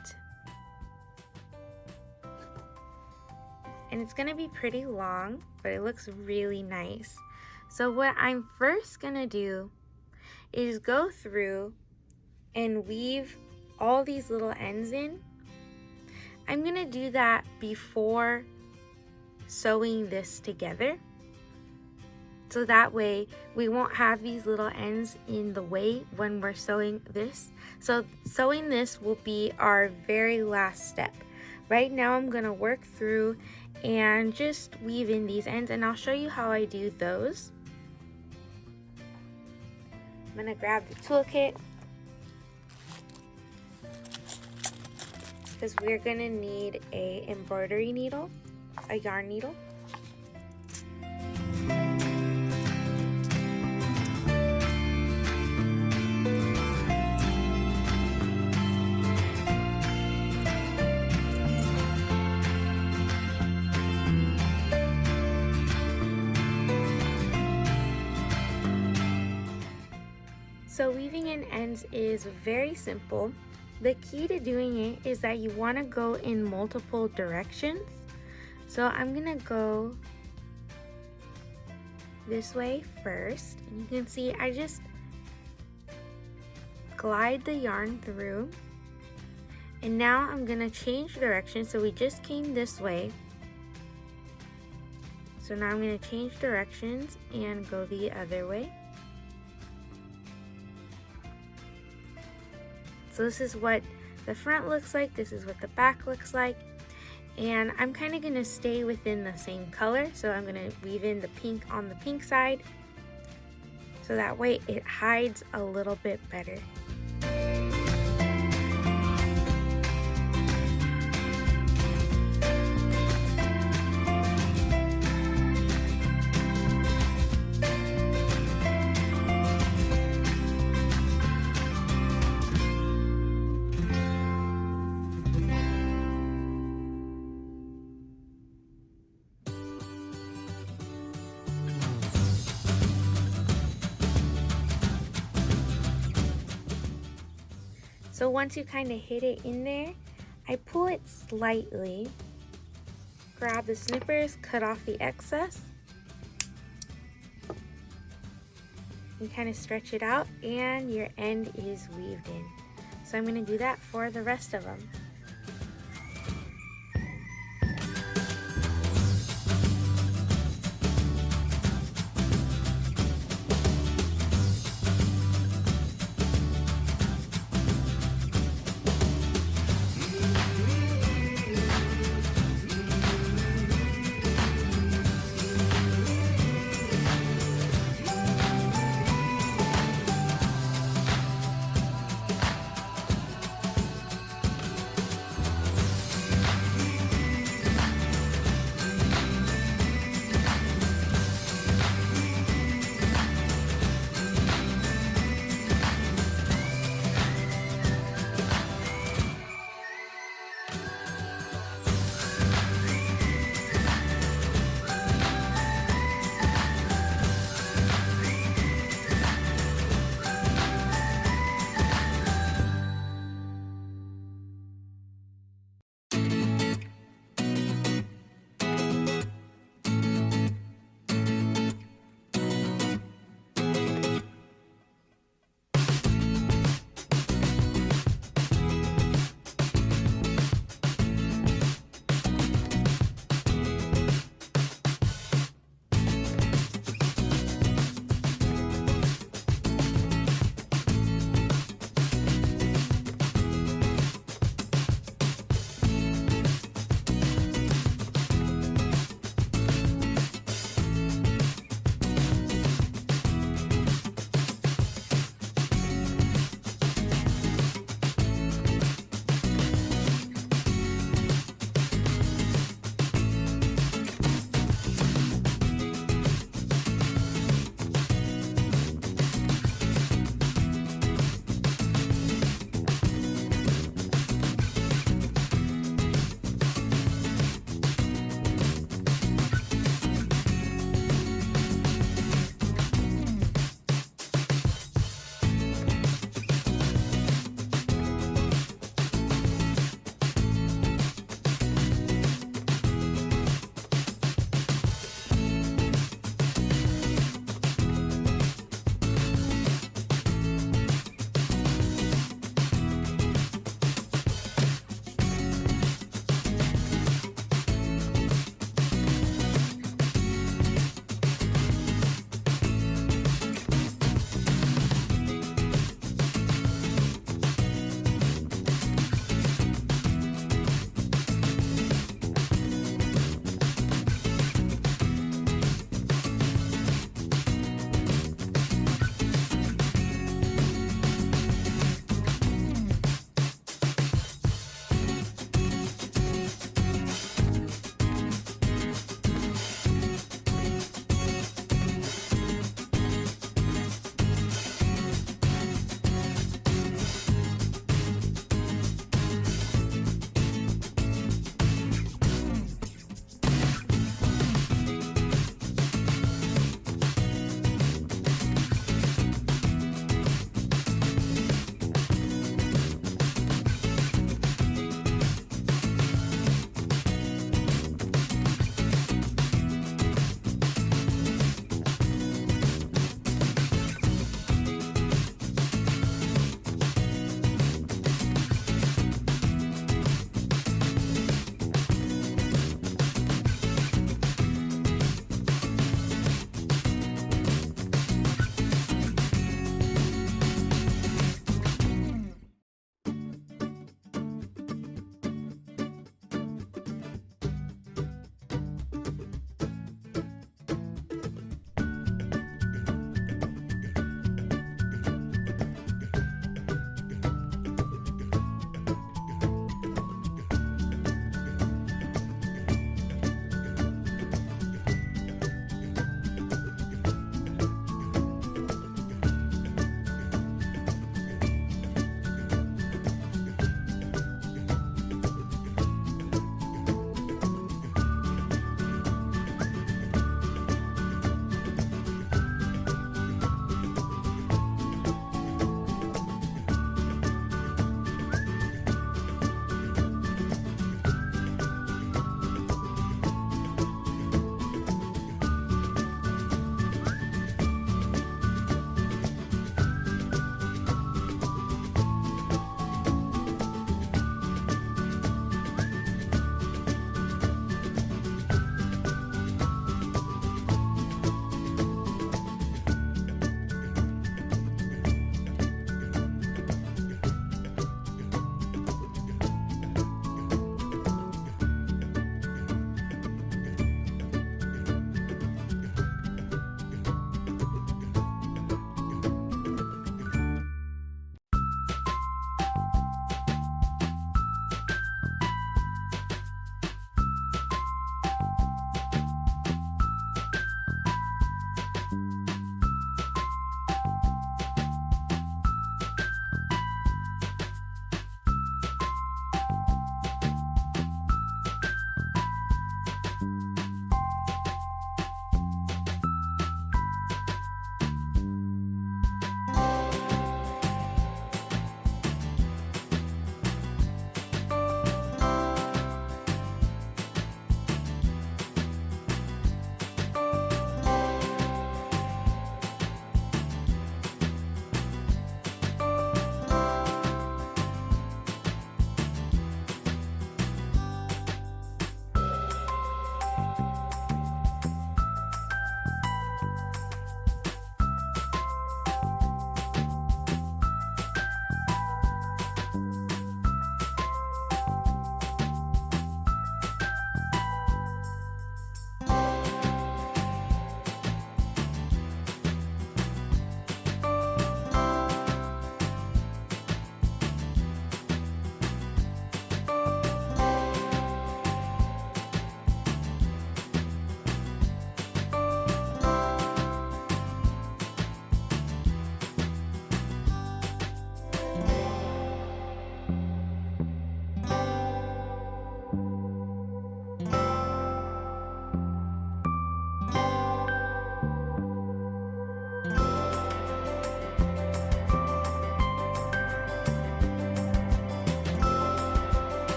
And it's going to be pretty long, but it looks really nice. So what I'm first going to do is go through and weave all these little ends in. I'm going to do that before sewing this together. So that way we won't have these little ends in the way when we're sewing this. So sewing this will be our very last step. Right now I'm going to work through and just weave in these ends, and I'll show you how I do those. I'm going to grab the toolkit because we're going to need a embroidery needle, a yarn needle. So weaving in ends is very simple. The key to doing it is that you want to go in multiple directions. So I'm going to go this way first. And you can see I just glide the yarn through. And now I'm going to change direction. So we just came this way. So now I'm going to change directions and go the other way. So this is what the front looks like, this is what the back looks like, and I'm kind of going to stay within the same color. So I'm going to weave in the pink on the pink side, so that way it hides a little bit better. So once you kind of hit it in there, I pull it slightly, grab the snippers, cut off the excess, and kind of stretch it out, and your end is weaved in. So I'm going to do that for the rest of them.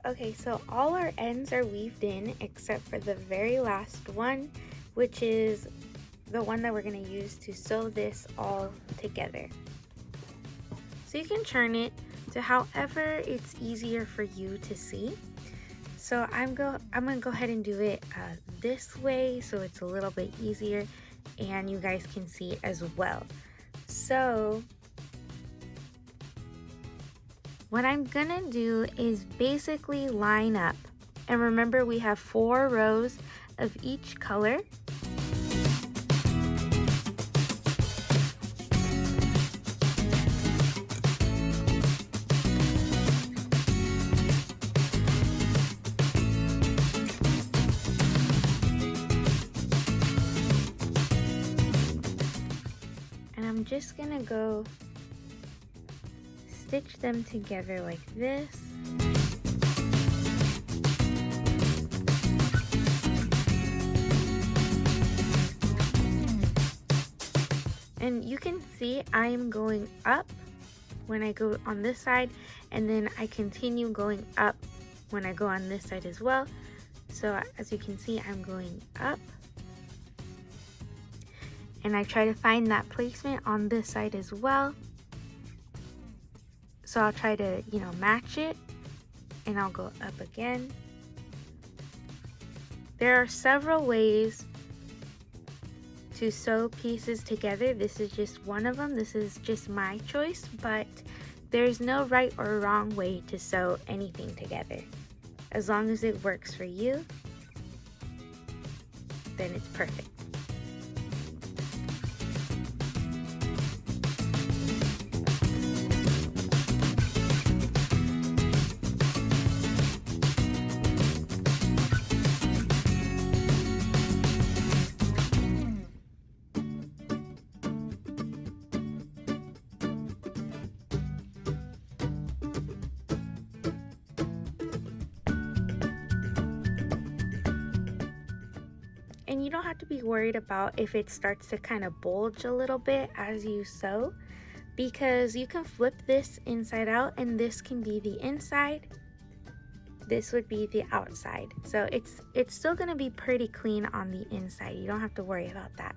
Okay, so all our ends are weaved in except for the very last one, which is the one that we're going to use to sew this all together. So you can turn it to however it's easier for you to see. So I'm going to go ahead and do it this way so it's a little bit easier and you guys can see it as well. So what I'm gonna do is basically line up, and remember we have 4 rows of each color. And I'm just gonna go stitch them together like this. And you can see I am going up when I go on this side, and then I continue going up when I go on this side as well. So as you can see, I'm going up. And I try to find that placement on this side as well. So I'll try to, match it, and I'll go up again. There are several ways to sew pieces together. This is just one of them. This is just my choice, but there's no right or wrong way to sew anything together. As long as it works for you, then it's perfect. And you don't have to be worried about if it starts to kind of bulge a little bit as you sew, because you can flip this inside out and this can be the inside, this would be the outside. So it's still going to be pretty clean on the inside. You don't have to worry about that.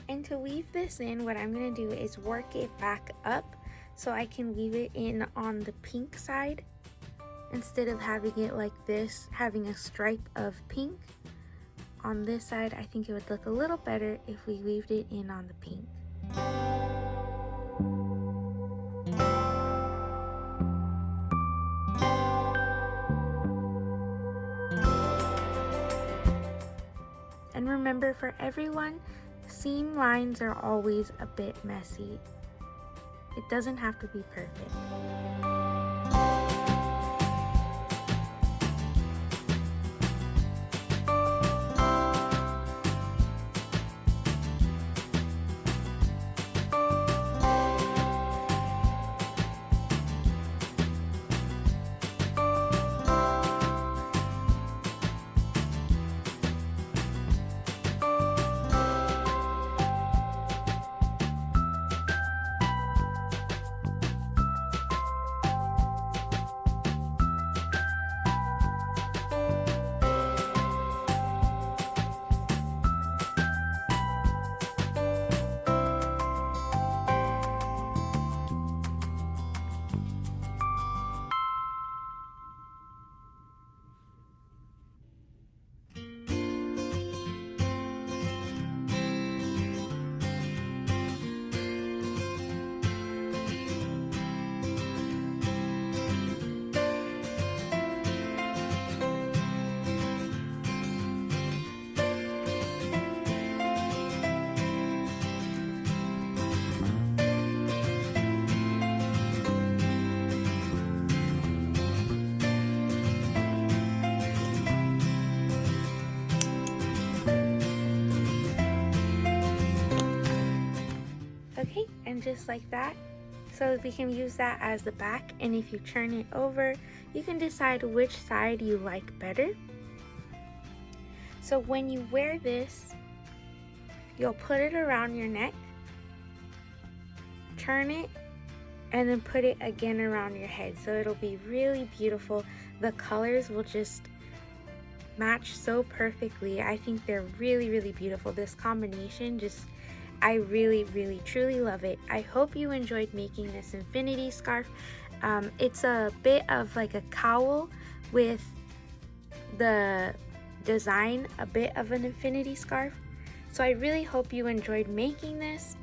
And to weave this in, what I'm going to do is work it back up so I can weave it in on the pink side instead of having it like this, having a stripe of pink on this side, I think it would look a little better if we weaved it in on the pink. And remember, for everyone, seam lines are always a bit messy. It doesn't have to be perfect. Okay, and just like that, so we can use that as the back, and if you turn it over, you can decide which side you like better. So when you wear this, you'll put it around your neck, turn it, and then put it again around your head. So it'll be really beautiful. The colors will just match so perfectly. I think they're really, really beautiful. This combination I really, really, truly love it. I hope you enjoyed making this infinity scarf. It's a bit of like a cowl with the design, a bit of an infinity scarf. So I really hope you enjoyed making this,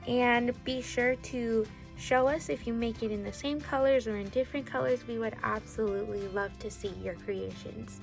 and be sure to show us if you make it in the same colors or in different colors. We would absolutely love to see your creations.